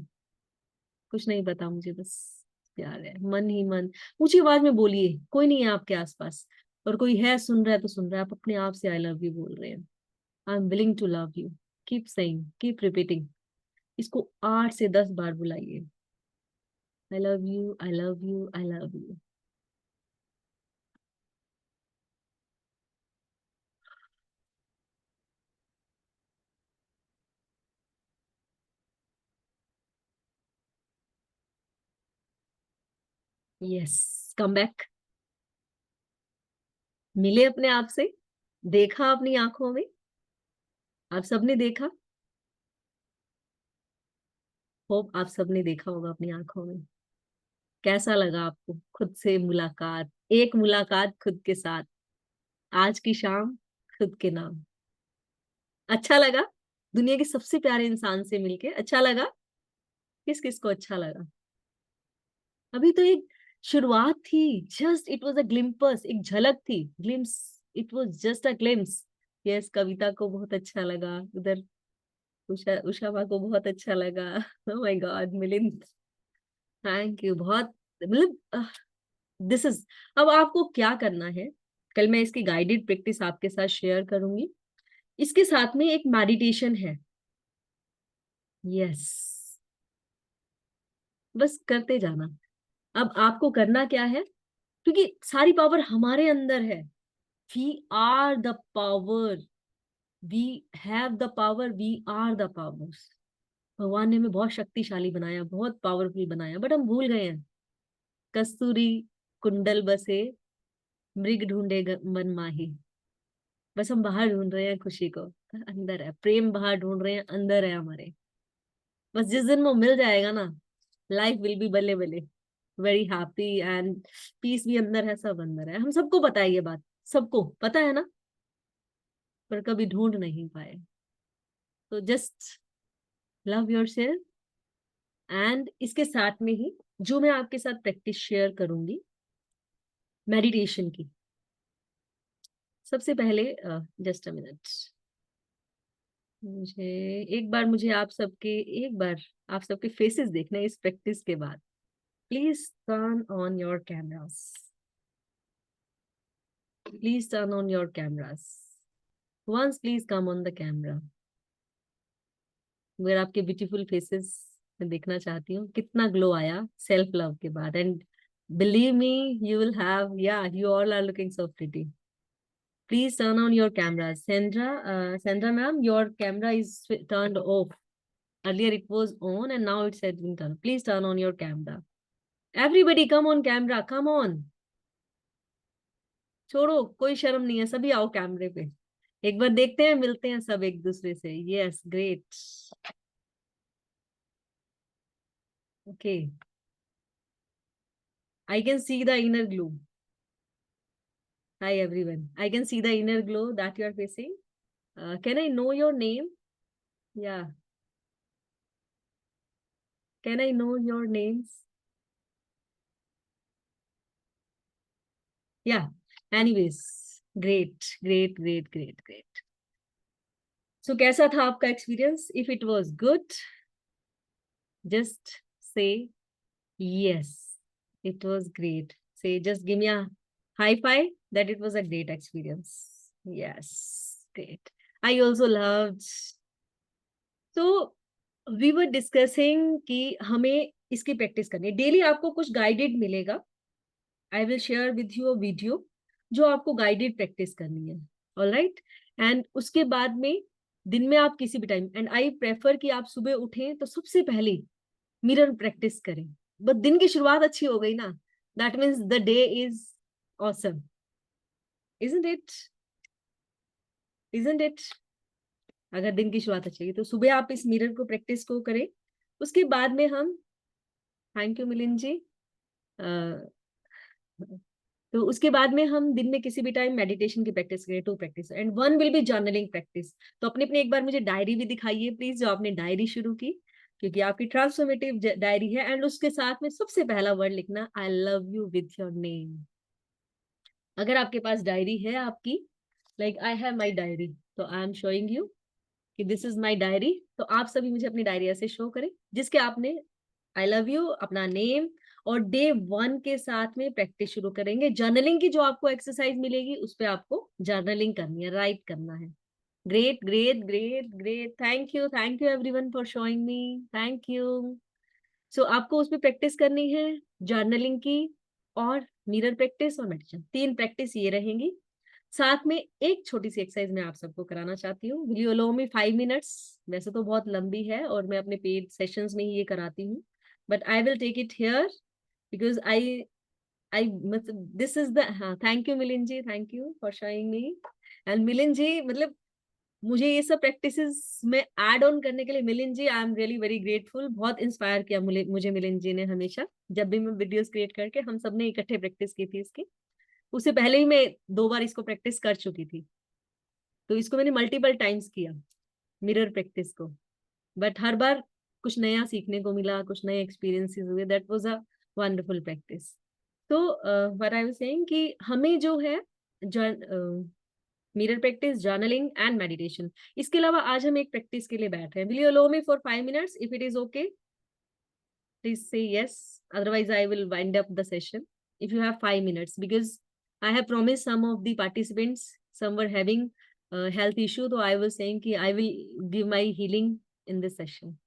कुछ नहीं पता मुझे, बस प्यार है, मन ही मन। ऊंची आवाज में बोलिए, कोई नहीं है आपके आसपास, और कोई है सुन रहा है तो सुन रहा है, आप अपने आप से आई लव यू बोल रहे हैं, I am willing to love you. Keep saying, keep repeating, इसको 8 से 10 बार बुलाइए, I love you, I love you, I love you. Yes, come back. मिले अपने आप से, देखा अपनी आंखों में, आप सबने देखा, होप आप सबने देखा होगा अपनी आंखों में। कैसा लगा आपको खुद से मुलाकात, एक मुलाकात खुद के साथ, आज की शाम, खुद के नाम? अच्छा लगा? दुनिया के सबसे प्यारे इंसान से मिलके अच्छा लगा? किस किस को अच्छा लगा? अभी तो एक शुरुआत थी, just it was a glimpse, एक झलक थी, glimpse, it was just a glimpse. Yes, Kavita को बहुत अच्छा लगा, उधर उषा उषा माँ को बहुत अच्छा लगा। Oh my God Milind, thank you बहुत, मतलब दिस इज। अब आपको क्या करना है, कल मैं इसकी गाइडेड प्रैक्टिस आपके साथ शेयर करूंगी, इसके साथ में एक मेडिटेशन है। यस, बस करते जाना। अब आपको करना क्या है, क्योंकि सारी पावर हमारे अंदर है, we are the power, we have the power, we are the power. भगवान ने हमें बहुत शक्तिशाली बनाया, बहुत पावरफुल बनाया, बट हम भूल गए हैं। कस्तूरी कुंडल बसे, मृग ढूंढे मन माही। बस हम बाहर ढूंढ रहे हैं खुशी को, अंदर है प्रेम, बाहर ढूंढ रहे हैं, अंदर है हमारे। बस जिस दिन वो मिल जाएगा ना, लाइफ विल बी बल्ले बल्ले, वेरी हैप्पी, एंड पीस भी अंदर है, सब अंदर है। हम सबको पता है ये बात, सबको पता है ना, पर कभी ढूंढ नहीं पाए। तो just love your self. And इसके साथ में ही जो मैं आपके साथ प्रैक्टिस शेयर करूंगी मेडिटेशन की, सबसे पहले जस्ट अ मिनट, मुझे एक बार, मुझे आप सबके, एक बार आप सबके फेसेस देखना है इस प्रैक्टिस के बाद। Please turn on your cameras, please turn on your cameras, once please come on the camera. अगर आपके ब्यूटीफुल फेसेस मैं देखना चाहती हूँ, कितना ग्लो आया सेल्फ लव के बाद। And believe me, you will have, या you all are looking so pretty. Please turn on your camera. Sandra ma'am, your camera is turned off. Earlier it was on and now it's has been turned. Please turn on your camera. Everybody come on camera, come on, छोड़ो, कोई शर्म नहीं है, सभी आओ कैमरे पे, एक बार देखते हैं, मिलते हैं सब एक दूसरे से। Yes, great, okay, I can see the inner glow. Hi everyone, I can see the inner glow that you are facing. Can I know your name? Yeah, can I know your names? Yeah, anyways, great great great great great. So कैसा था आपका experience? If it was good, just say yes, it was great. Say, just give me a high five that it was a great experience. Yes, great. I also loved. So we were discussing कि हमें इसकी practice करनी है daily. आपको कुछ guided मिलेगा, I will share with you a video जो आपको गाइडेड प्रैक्टिस करनी है, ऑलराइट। एंड उसके बाद में दिन में आप किसी भी टाइम, एंड आई प्रेफर कि आप सुबह उठें तो सबसे पहले मिरर प्रैक्टिस करें। बट दिन की शुरुआत अच्छी हो गई ना, that means the day is awesome, isn't it? Isn't it? अगर दिन की शुरुआत अच्छी है तो सुबह आप इस मिरर को प्रैक्टिस को करें। उसके बाद में हम, थैंक यू मिलिंद जी, तो उसके बाद में हम दिन में किसी भी टाइम मेडिटेशन की प्रैक्टिस करें, 2 practice, and 1 will be journaling practice. तो अपने अपने एक बार मुझे डायरी भी दिखाइए प्लीज, जो आपने डायरी शुरू की, क्योंकि आपकी ट्रांसफॉर्मेटिव डायरी है। एंड उसके साथ में सबसे पहला वर्ड लिखना, आई love you with your name. अगर आपके पास डायरी है आपकी, like I have my diary, तो आई एम शोइंग यू कि दिस इज माई डायरी। तो आप सभी मुझे अपनी डायरी ऐसे शो करें जिसके आपने आई लव यू, अपना नेम, और डे 1 के साथ में प्रैक्टिस शुरू करेंगे। जर्नलिंग की जो आपको एक्सरसाइज मिलेगी उस पे आपको जर्नलिंग करनी है, राइट करना है। Great great great great, thank you everyone for showing me, thank you. So आपको उसमें प्रैक्टिस करनी है, जर्नलिंग की, और मिरर प्रैक्टिस और मेडिटेशन, 3 प्रैक्टिस ये रहेंगी। साथ में एक छोटी सी एक्सरसाइज मैं आप सबको कराना चाहती हूँ। Will you allow me 5 minutes? वैसे तो बहुत लंबी है और मैं अपने पेड सेशंस में ही ये कराती हूँ, but I will take it here because I मतलब दिस इज द, हाँ, thank you Milind ji, thank you for showing me. And Milind ji, मतलब मुझे ये सब प्रैक्टिसेस में ऐड ऑन करने के लिए Milind ji, I am really very grateful. बहुत इंस्पायर किया मुझे मिलिंद जी ने हमेशा, जब भी मैं वीडियोस क्रिएट करके, हम सब ने इकट्ठे प्रैक्टिस की थी इसकी। उससे पहले ही मैं 2 बार इसको प्रैक्टिस कर चुकी थी, तो इसको मैंने मल्टीपल टाइम्स किया मिरर प्रैक्टिस को, बट हर बार कुछ नया सीखने को मिला, कुछ नए एक्सपीरियंसेस हुए, that was a wonderful practice. तो व्हाट आई वाज सेइंग कि हमें जो है mirror practice, journaling and meditation, इसके अलावा आज हम एक प्रैक्टिस के लिए बैठ रहे हैं। Will you allow me for 5 minutes? If it is okay, please say yes, otherwise I will wind up the session. If you have 5 minutes, because I have promised some of the participants, some were having health issue, so I was saying ki I will give my healing in this session.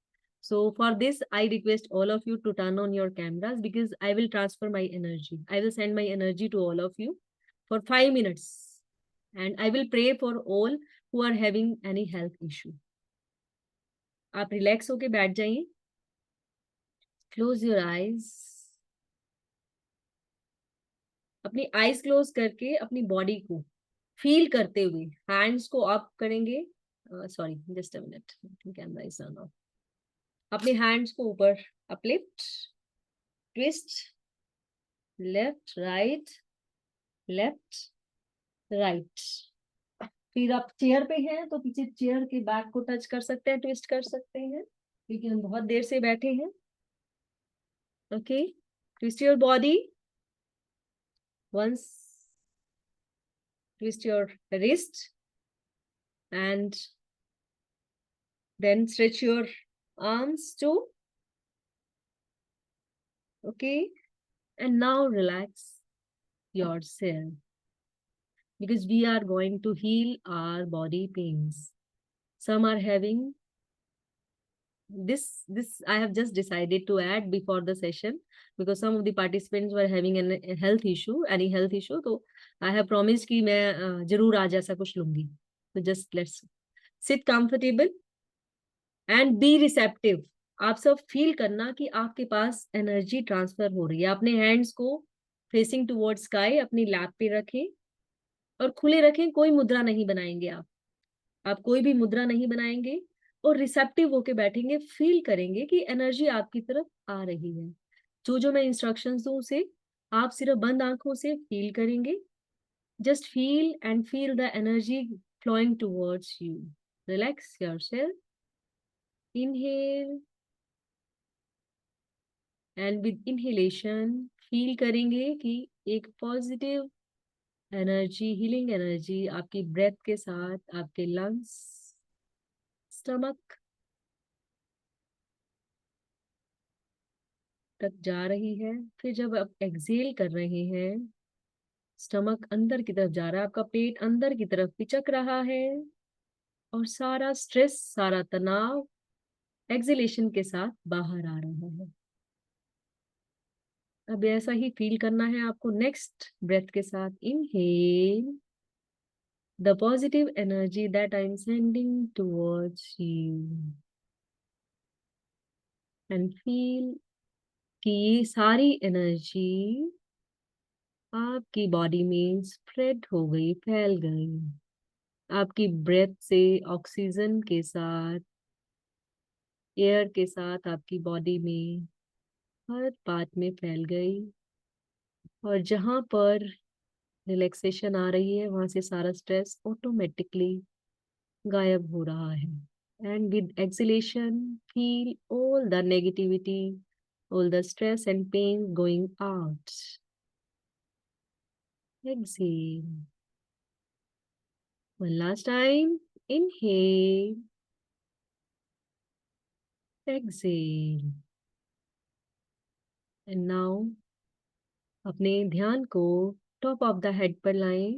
So for this I request all of you to turn on your cameras, because I will transfer my energy, I will send my energy to all of you for 5 minutes, and I will pray for all who are having any health issue. आप relax होके बैठ जाइए, close your eyes, अपनी eyes close करके अपनी body को feel करते हुए हैंड्स को अप करेंगे। Sorry, just a minute, camera is on off. अपने हैंड्स को ऊपर uplift, twist, left right, left right. फिर आप चेयर पे हैं तो पीछे चेयर के बैक को टच कर सकते हैं, ट्विस्ट कर सकते हैं, क्योंकि हम बहुत देर से बैठे हैं। Okay, twist your body once, twist your wrist, and then stretch your arms too. Okay, and now relax yourself, because we are going to heal our body pains. Some are having this I have just decided to add before the session, because some of the participants were having a health issue, any health issue, so I have promised कि मैं जरूर आज ऐसा कुछ लूंगी। So just let's sit comfortable and be receptive. आप सब feel करना कि आपके पास एनर्जी ट्रांसफर हो रही है। अपने हैंड्स को फेसिंग टुवर्ड्स स्काई अपनी लैप पे रखें और खुले रखें, कोई मुद्रा नहीं बनाएंगे आप कोई भी मुद्रा नहीं बनाएंगे और रिसेप्टिव होके बैठेंगे, फील करेंगे कि एनर्जी आपकी तरफ आ रही है। जो जो मैं इंस्ट्रक्शंस दूं उसे आप सिर्फ बंद आंखों से फील करेंगे। Just feel and feel the energy flowing towards you. Relax yourself. Inhale and with inhalation feel करेंगे कि एक पॉजिटिव एनर्जी, हीलिंग एनर्जी आपकी ब्रेथ के साथ आपके लंग्स, स्टमक तक जा रही है। फिर जब आप एक्सेल कर रहे हैं, स्टमक अंदर की तरफ जा रहा है, आपका पेट अंदर की तरफ पिचक रहा है और सारा स्ट्रेस, सारा तनाव एक्सेलेशन के साथ बाहर आ रहा है। अब ऐसा ही फील करना है आपको नेक्स्ट ब्रेथ के साथ। Inhale the positive energy that I am sending towards you and feel कि ये सारी एनर्जी आपकी बॉडी में स्प्रेड हो गई, फैल गई। आपकी ब्रेथ से ऑक्सीजन के साथ, एयर के साथ आपकी बॉडी में हर पार्ट में फैल गई और जहां पर रिलैक्सेशन आ रही है वहां से सारा स्ट्रेस ऑटोमेटिकली गायब हो रहा है। And with acceleration feel all the negativity, all the stress and pain going out. Exhale. One last time. Inhale. Exhale. And now अपने ध्यान को टॉप ऑफ द हेड पर लाएं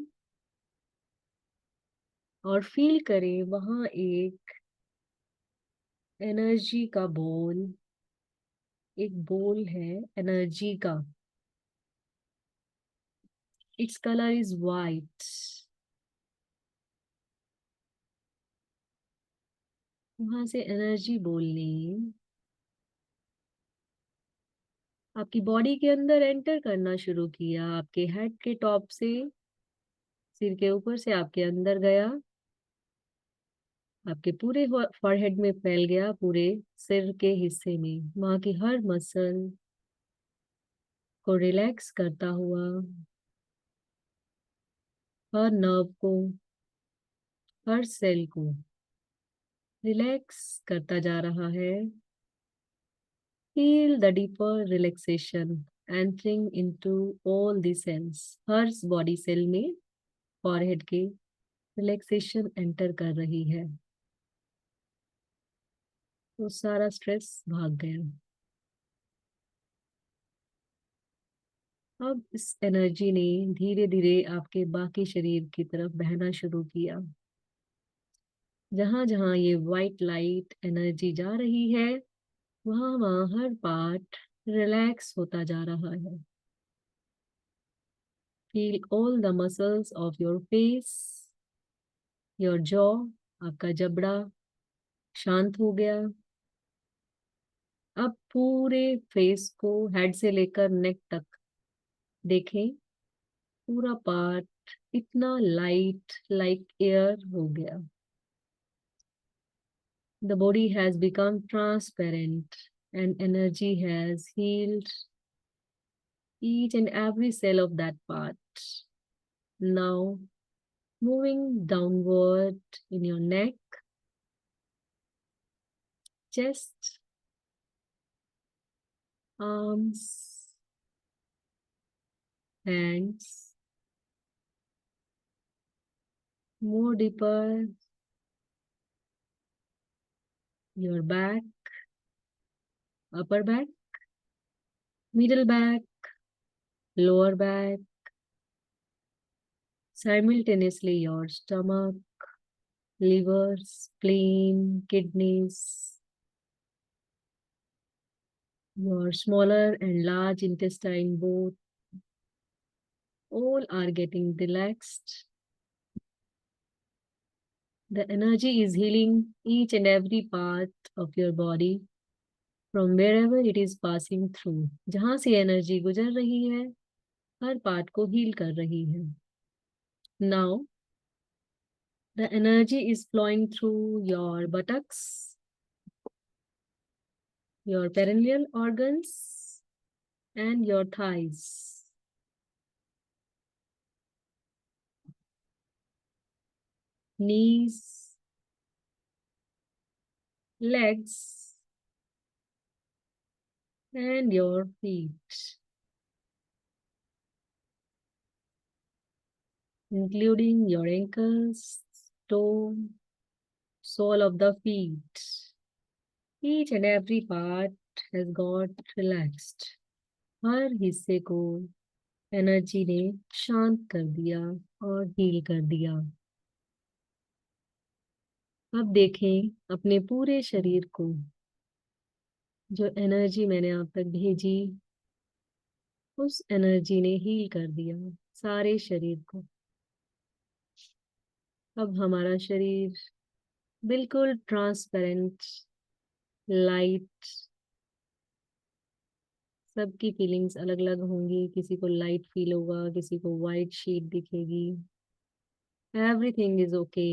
और फील करें वहां एक एनर्जी का बोल, एक बोल है एनर्जी का। Its colour is white. वहां से एनर्जी बोलने आपकी बॉडी के अंदर एंटर करना शुरू किया। आपके हेड के टॉप से, सिर के ऊपर से आपके अंदर गया, आपके पूरे फॉरहेड में फैल गया, पूरे सिर के हिस्से में। वहां की हर मसल को रिलैक्स करता हुआ, हर नर्व को, हर सेल को रिलैक्स करता जा रहा है। Feel the deeper relaxation entering into all the cells. हर बॉडी सेल में फॉरहेड के रिलैक्सेशन एंटर कर रही है, तो सारा स्ट्रेस भाग गया। अब इस एनर्जी ने धीरे धीरे आपके बाकी शरीर की तरफ बहना शुरू किया। जहां जहां ये वाइट लाइट एनर्जी जा रही है वहां वहां हर पार्ट रिलैक्स होता जा रहा है। Feel all the muscles of your face, your jaw, आपका जबड़ा शांत हो गया। अब पूरे फेस को हेड से लेकर नेक तक देखें, पूरा पार्ट इतना लाइट लाइक एयर हो गया। The body has become transparent and energy has healed each and every cell of that part. Now, moving downward in your neck, chest, arms, hands, more deeper, your back, upper back, middle back, lower back, simultaneously your stomach, liver, spleen, kidneys, your smaller and large intestine both, all are getting relaxed. The energy is healing each and every part of your body. From wherever it is passing through, जहां से energy गुजर रही है हर part को heal कर रही है. Now the energy is flowing through your buttocks, your perineal organs, and your thighs. Knees, legs, and your feet, including your ankles, toe, sole of the feet. Each and every part has got relaxed. हर हिस्से को energy ने शांत कर दिया और heal कर दिया. अब देखें अपने पूरे शरीर को. जो एनर्जी मैंने आप तक भेजी उस एनर्जी ने हील कर दिया सारे शरीर को. अब हमारा शरीर बिल्कुल ट्रांसपेरेंट, लाइट. सबकी फीलिंग्स अलग अलग होंगी. किसी को लाइट फील होगा, किसी को वाइट शीट दिखेगी. Everything is okay.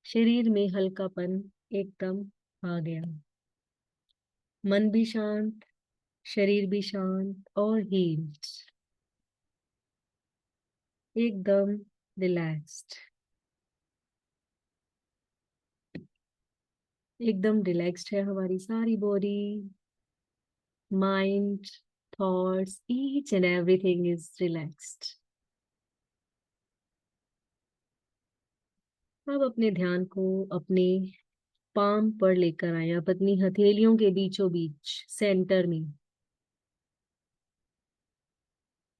शरीर में हल्कापन एकदम आ गया. मन भी शांत, शरीर भी शांत और हील्ड. एकदम रिलैक्स्ड. एकदम रिलैक्स्ड है हमारी सारी body, mind, thoughts, each and everything is relaxed. अब अपने ध्यान को अपने पाम पर लेकर आए. आप अपनी हथेलियों के बीचों बीच सेंटर में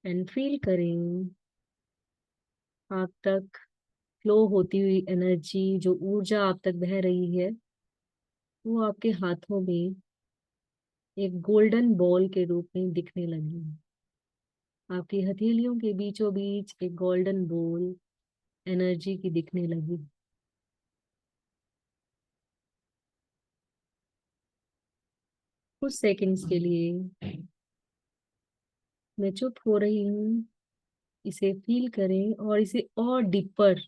एंड फील करें आप तक फ्लो होती हुई एनर्जी. जो ऊर्जा आप तक बह रही है वो आपके हाथों में एक गोल्डन बॉल के रूप में दिखने लगी. आपकी हथेलियों के बीचों बीच एक गोल्डन बॉल एनर्जी की दिखने लगी. कुछ सेकंड्स के लिए मैं चुप हो रही हूँ. इसे फील करें और इसे और डीपर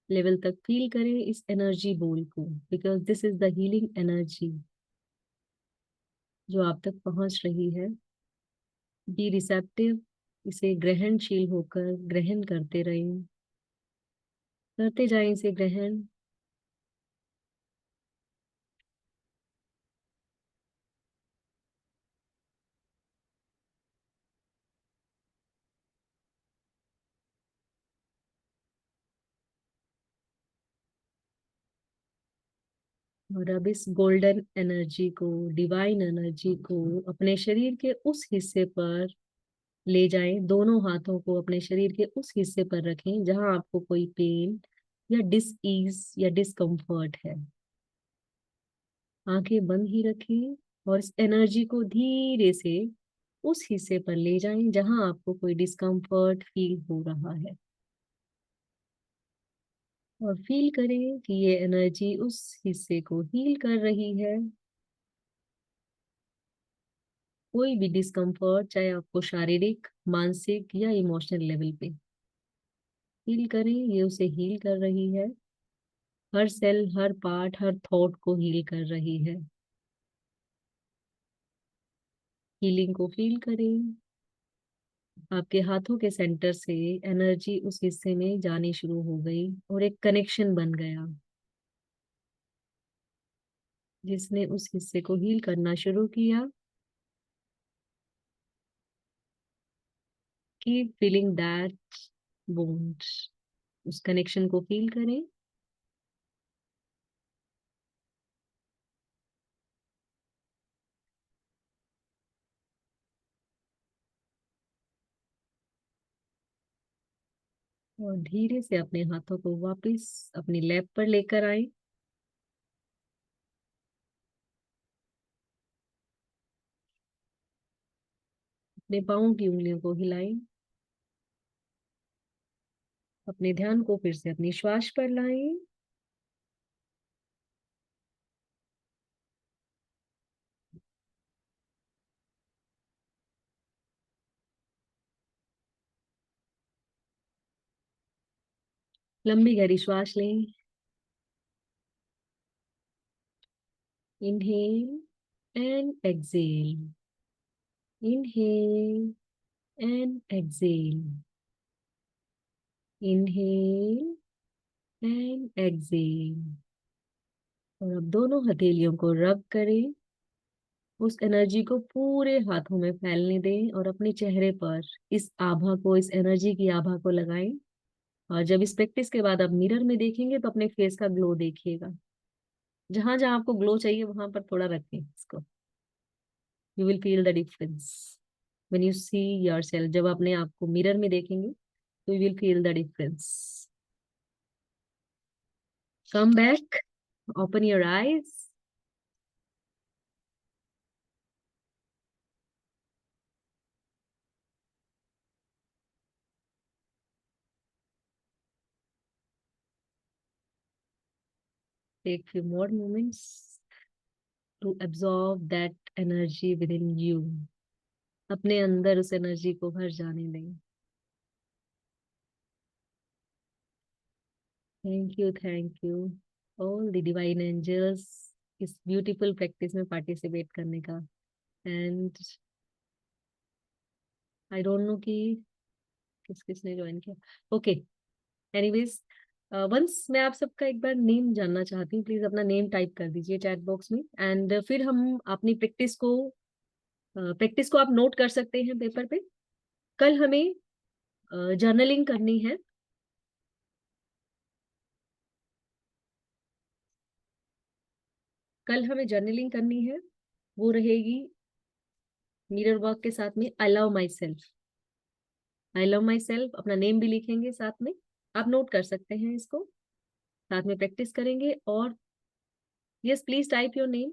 लेवल तक फील करें इस एनर्जी बॉल को. Because this is the healing energy जो आप तक पहुंच रही है. Be receptive. इसे ग्रहणशील होकर ग्रहण करते रहें. करते जाएं इसे ग्रहण. और अब इस गोल्डन एनर्जी को, डिवाइन एनर्जी को अपने शरीर के उस हिस्से पर ले जाएं. दोनों हाथों को अपने शरीर के उस हिस्से पर रखें जहां आपको कोई पेन या डिसईज या डिस्कम्फर्ट है. आंखें बंद ही रखें और इस एनर्जी को धीरे से उस हिस्से पर ले जाएं जहां आपको कोई डिस्कम्फर्ट फील हो रहा है. और फील करें कि ये एनर्जी उस हिस्से को हील कर रही है. कोई भी डिस्कम्फर्ट, चाहे आपको शारीरिक, मानसिक या इमोशनल लेवल पे, फील करें ये उसे हील कर रही है. हर सेल, हर पार्ट, हर थॉट को हील कर रही है. हीलिंग को फील करें. आपके हाथों के सेंटर से एनर्जी उस हिस्से में जानी शुरू हो गई और एक कनेक्शन बन गया जिसने उस हिस्से को हील करना शुरू किया. Keep feeling that bond. उस कनेक्शन को फील करें. और धीरे से अपने हाथों को वापस अपनी लैप पर लेकर आए. अपने पाँव की उंगलियों को हिलाएं. अपने ध्यान को फिर से अपनी श्वास पर लाएं. लंबी गहरी श्वास लें। Inhale and exhale, inhale and exhale, inhale and exhale. और अब दोनों हथेलियों को रब करें, उस एनर्जी को पूरे हाथों में फैलने दें और अपने चेहरे पर इस आभा को, इस एनर्जी की आभा को लगाएं। और जब इस प्रैक्टिस के बाद आप मिरर में देखेंगे तो अपने फेस का ग्लो देखिएगा। जहां जहां आपको ग्लो चाहिए वहां पर थोड़ा रखें इसको। You will feel the difference when you see yourself. जब अपने आप को मिरर में देखेंगे तो you will feel the difference. Come back, open your eyes. Take few more moments to absorb that energy within you। अपने अंदर उस एनर्जी को भर जाने दें। Thank you all the divine angels इस ब्यूटीफुल प्रैक्टिस में पार्टिसिपेट करने का। एंड आई डोंट नो कि किस किसने ज्वाइन किया। ओके, एनीवेज, वंस मैं आप सबका एक बार नेम जानना चाहती हूँ। प्लीज अपना नेम टाइप कर दीजिए चैट बॉक्स में। एंड फिर हम अपनी प्रैक्टिस को आप नोट कर सकते हैं पेपर पे। कल हमें जर्नलिंग करनी है। कल हमें जर्नलिंग करनी है, वो रहेगी मिरर वर्क के साथ में। आई love my self, I love my self. अपना नेम भी लिखेंगे साथ में, आप नोट कर सकते हैं इसको। साथ में प्रैक्टिस करेंगे। और yes, please type your name,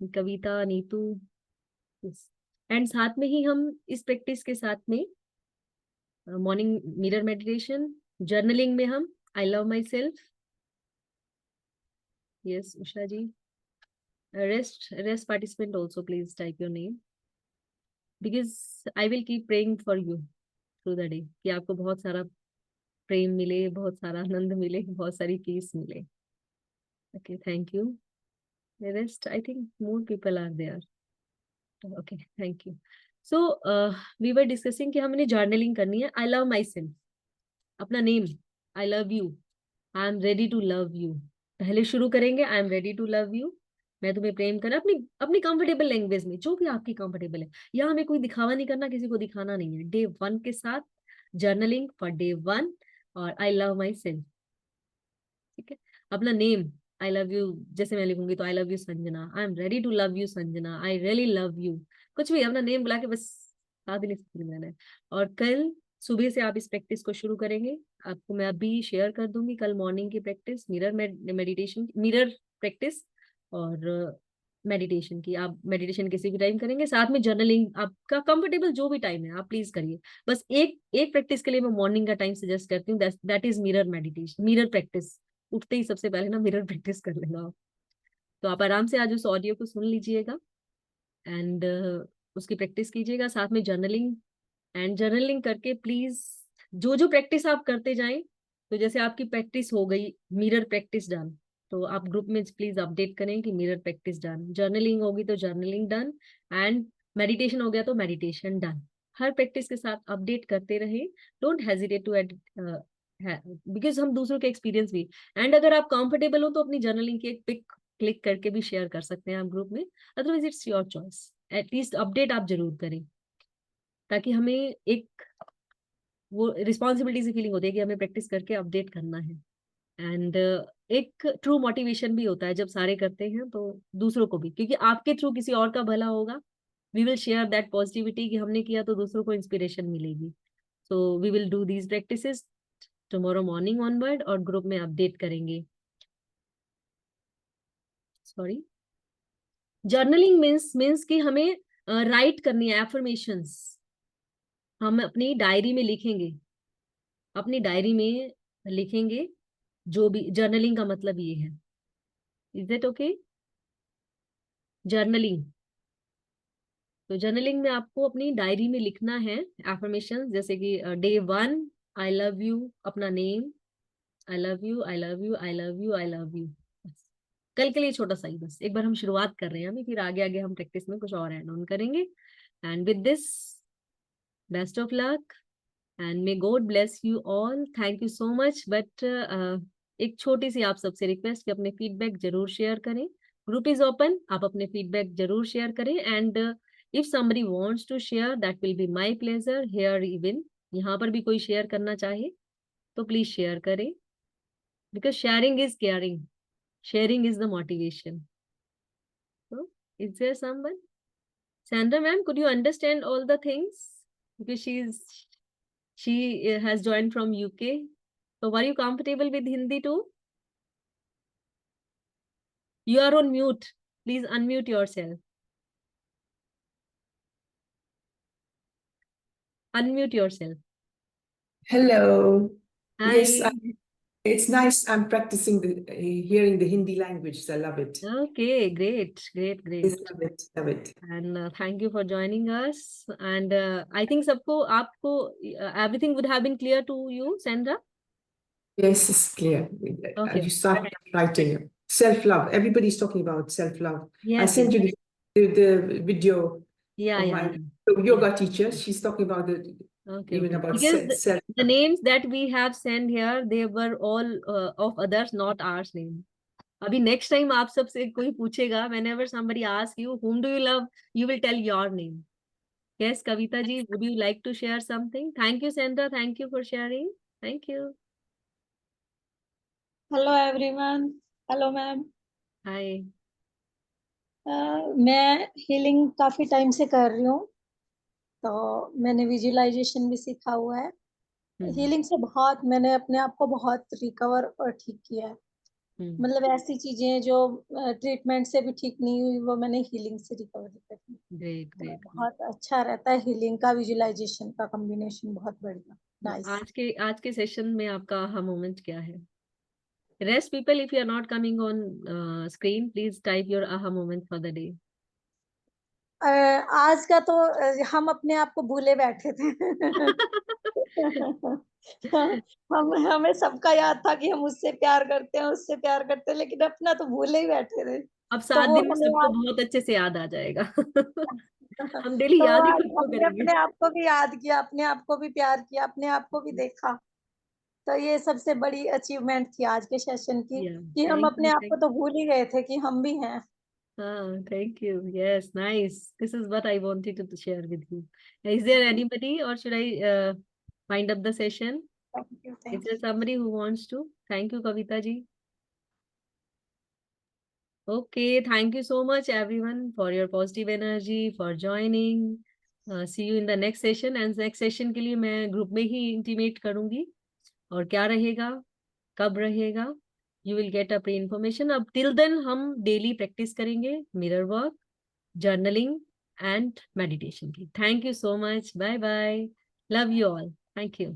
Kavita, Neetu. And साथ में ही हम इस प्रैक्टिस के साथ में मॉर्निंग मिरर मेडिटेशन, जर्नलिंग में हम I love my self. Yes Usha ji. Rest participant also please type your name, because I will keep praying for you through the day कि आपको बहुत सारा प्रेम मिले, बहुत सारा आनंद मिले, बहुत सारी पीस मिले। Okay, thank you. Rest, I think more people are there. Okay, thank you. So we were discussing कि हमने जर्नलिंग करनी है। आई लव माई सेल्फ, अपना name, I love you, I am ready to love you. पहले शुरू करेंगे I am ready to love you. मैं तुम्हें प्रेम करना, अपनी अपनी कंफर्टेबल लैंग्वेज में, जो भी आपकी कंफर्टेबल है। यहाँ हमें कोई दिखावा नहीं करना, किसी को दिखाना नहीं है। डे 1 के साथ जर्नलिंग फॉर डे 1। और आई लव माई सेल्फ, ठीक है। अपना नेम, आई लव यू, जैसे मैं लिखूंगी तो I love you Sanjana, I am ready to love you Sanjana, I really love you. कुछ भी अपना नेम बुला के बस साथ ही लिख देना है। और कल सुबह से आप इस प्रैक्टिस को शुरू करेंगे। आपको मैं अभी शेयर कर दूंगी कल मॉर्निंग की practice, mirror meditation, mirror practice और मेडिटेशन की। आप मेडिटेशन किसी भी टाइम करेंगे, साथ में जर्नलिंग आपका कंफर्टेबल जो भी टाइम है आप प्लीज करिए। बस एक एक प्रैक्टिस के लिए मैं मॉर्निंग का टाइम सजेस्ट करती हूँ, that is mirror meditation, mirror practice. उठते ही सबसे पहले ना मिरर प्रैक्टिस कर लेना आप। तो आप आराम से आज उस ऑडियो को सुन लीजिएगा एंड उसकी प्रैक्टिस कीजिएगा, साथ में जर्नलिंग। एंड जर्नलिंग करके प्लीज जो जो प्रैक्टिस आप करते जाएं, तो जैसे आपकी प्रैक्टिस हो गई मिरर प्रैक्टिस डन, तो आप ग्रुप में प्लीज अपडेट करें कि मिरर प्रैक्टिस डन। जर्नलिंग होगी तो जर्नलिंग डन, एंड मेडिटेशन हो गया तो मेडिटेशन डन। हर प्रैक्टिस के साथ अपडेट करते रहे। Don't hesitate to add, because हम दूसरों के एक्सपीरियंस भी। एंड अगर आप कंफर्टेबल हो तो अपनी जर्नलिंग की एक पिक क्लिक करके भी शेयर कर सकते हैं आप ग्रुप में। Otherwise it's your choice. At least update आप जरूर करें, ताकि हमें एक वो रिस्पॉन्सिबिलिटी से फीलिंग होती है कि हमें प्रैक्टिस करके अपडेट करना है। एंड एक ट्रू मोटिवेशन भी होता है जब सारे करते हैं तो दूसरों को भी, क्योंकि आपके थ्रू किसी और का भला होगा। We will share that positivity कि हमने किया तो दूसरों को इंस्पिरेशन मिलेगी। So we will do these practices tomorrow morning onward और ग्रुप में अपडेट करेंगे। सॉरी, जर्नलिंग मीन्स कि हमें राइट करनी है एफर्मेशंस। हम अपनी डायरी में लिखेंगे, अपनी डायरी में लिखेंगे। जो भी जर्नलिंग का मतलब ये है। Is it okay? जर्नलिंग, तो जर्नलिंग में आपको अपनी डायरी में लिखना है एफर्मेशन, जैसे कि डे 1 आई लव यू, अपना name. I love you, I love you, I love you, I love you. कल के लिए छोटा सा ही, बस एक बार हम शुरुआत कर रहे हैं अभी, फिर आगे आगे हम प्रैक्टिस में कुछ और ऐड ऑन करेंगे। And with this, best of luck and may God bless you all. Thank you so much. But एक छोटी सी आप सबसे रिक्वेस्ट कि अपने फीडबैक जरूर शेयर करें। ग्रुप इज ओपन, आप अपने फीडबैक जरूर शेयर करें। And if somebody wants to share, that will be my pleasure here even। यहाँ पर भी कोई शेयर करना चाहे तो प्लीज शेयर करें, because sharing is caring, sharing is the motivation। So is there someone? Sandra ma'am, could you understand all the things? Because she has joined from UK. So are you comfortable with Hindi too? You are on mute. Please unmute yourself. Unmute yourself.
Hello. Yes,
Hi.
it's nice. I'm practicing hearing the Hindi language. I love it.
Okay, great, great, great.
Yes, love it, love it.
And thank you for joining us. And I think सबको आपको everything would have been clear to you, Sandra?
Yes, it's clear.
Okay.
You start writing self-love. Everybody's talking about self-love. I
Yes,
sent
yes.
you the video
Yeah,
of
yeah,
my
yeah.
yoga teacher. She's talking about
Okay,
even
okay.
about
Because
self.
the names that we have sent here, they were all of others, not ours name. अभी next time आप सबसे कोई पूछेगा, whenever somebody asks you, whom do you love, you will tell your name. Yes, Kavita ji, would you like to share something? Thank you, Sandra. Thank you for sharing. Thank you.
Hello everyone. Hello ma'am.
Hi.
मैं healing काफी time से कर रही हूँ, तो मैंने visualisation भी सीखा हुआ है। हीलिंग से बहुत मैंने अपने आप को बहुत रिकवर और ठीक किया है। मतलब ऐसी चीजें जो ट्रीटमेंट से भी ठीक नहीं हुई, वो मैंने हीलिंग से रिकवरी करी।
Great, great.
बहुत अच्छा रहता है हीलिंग का विजुअलाइजेशन का कॉम्बिनेशन, बहुत बढ़िया, नाइस।
आज के सेशन में आपका aha moment क्या है? Rest people, if you are not coming on screen, please type your aha moment for the day.
आज का तो हम अपने आप को भूले बैठे थे। हम हमें सबका याद था कि हम उससे प्यार करते हैं, उससे प्यार करते हैं, लेकिन अपना तो भूले ही बैठे थे।
अब
तो
7
वो
दिन में
हमें
सबको
आज
बहुत अच्छे से याद आ जाएगा। हम डेली
तो
याद ही
आज
खुद को
हमने
करेंगे।
अपने आप को भी याद किया, अपने आप को भी प्यार किया, अपने आप को भी देखा। तो ये सबसे बड़ी अचीवमेंट थी आज के सेशन की,
Yeah,
कि हम
thank
अपने
you,
आप को
thank
तो भूल ही गए थे कि हम भी हैं।
thank you. Yes, nice. This is what I wanted to share with you. Is there anybody, or should I wind up the session?
Thank you,
Is
thank
there somebody who wants to? Thank you, Kavita ji. Okay, thank you so much everyone for your positive energy, for joining. See you in the next session. And next session के लिए मैं group में ही intimate करूंगी, और क्या रहेगा, कब रहेगा, you will get a pre information। अब till then हम डेली प्रैक्टिस करेंगे mirror work, journaling and meditation की। Thank you so much. Bye bye. Love you all. Thank you.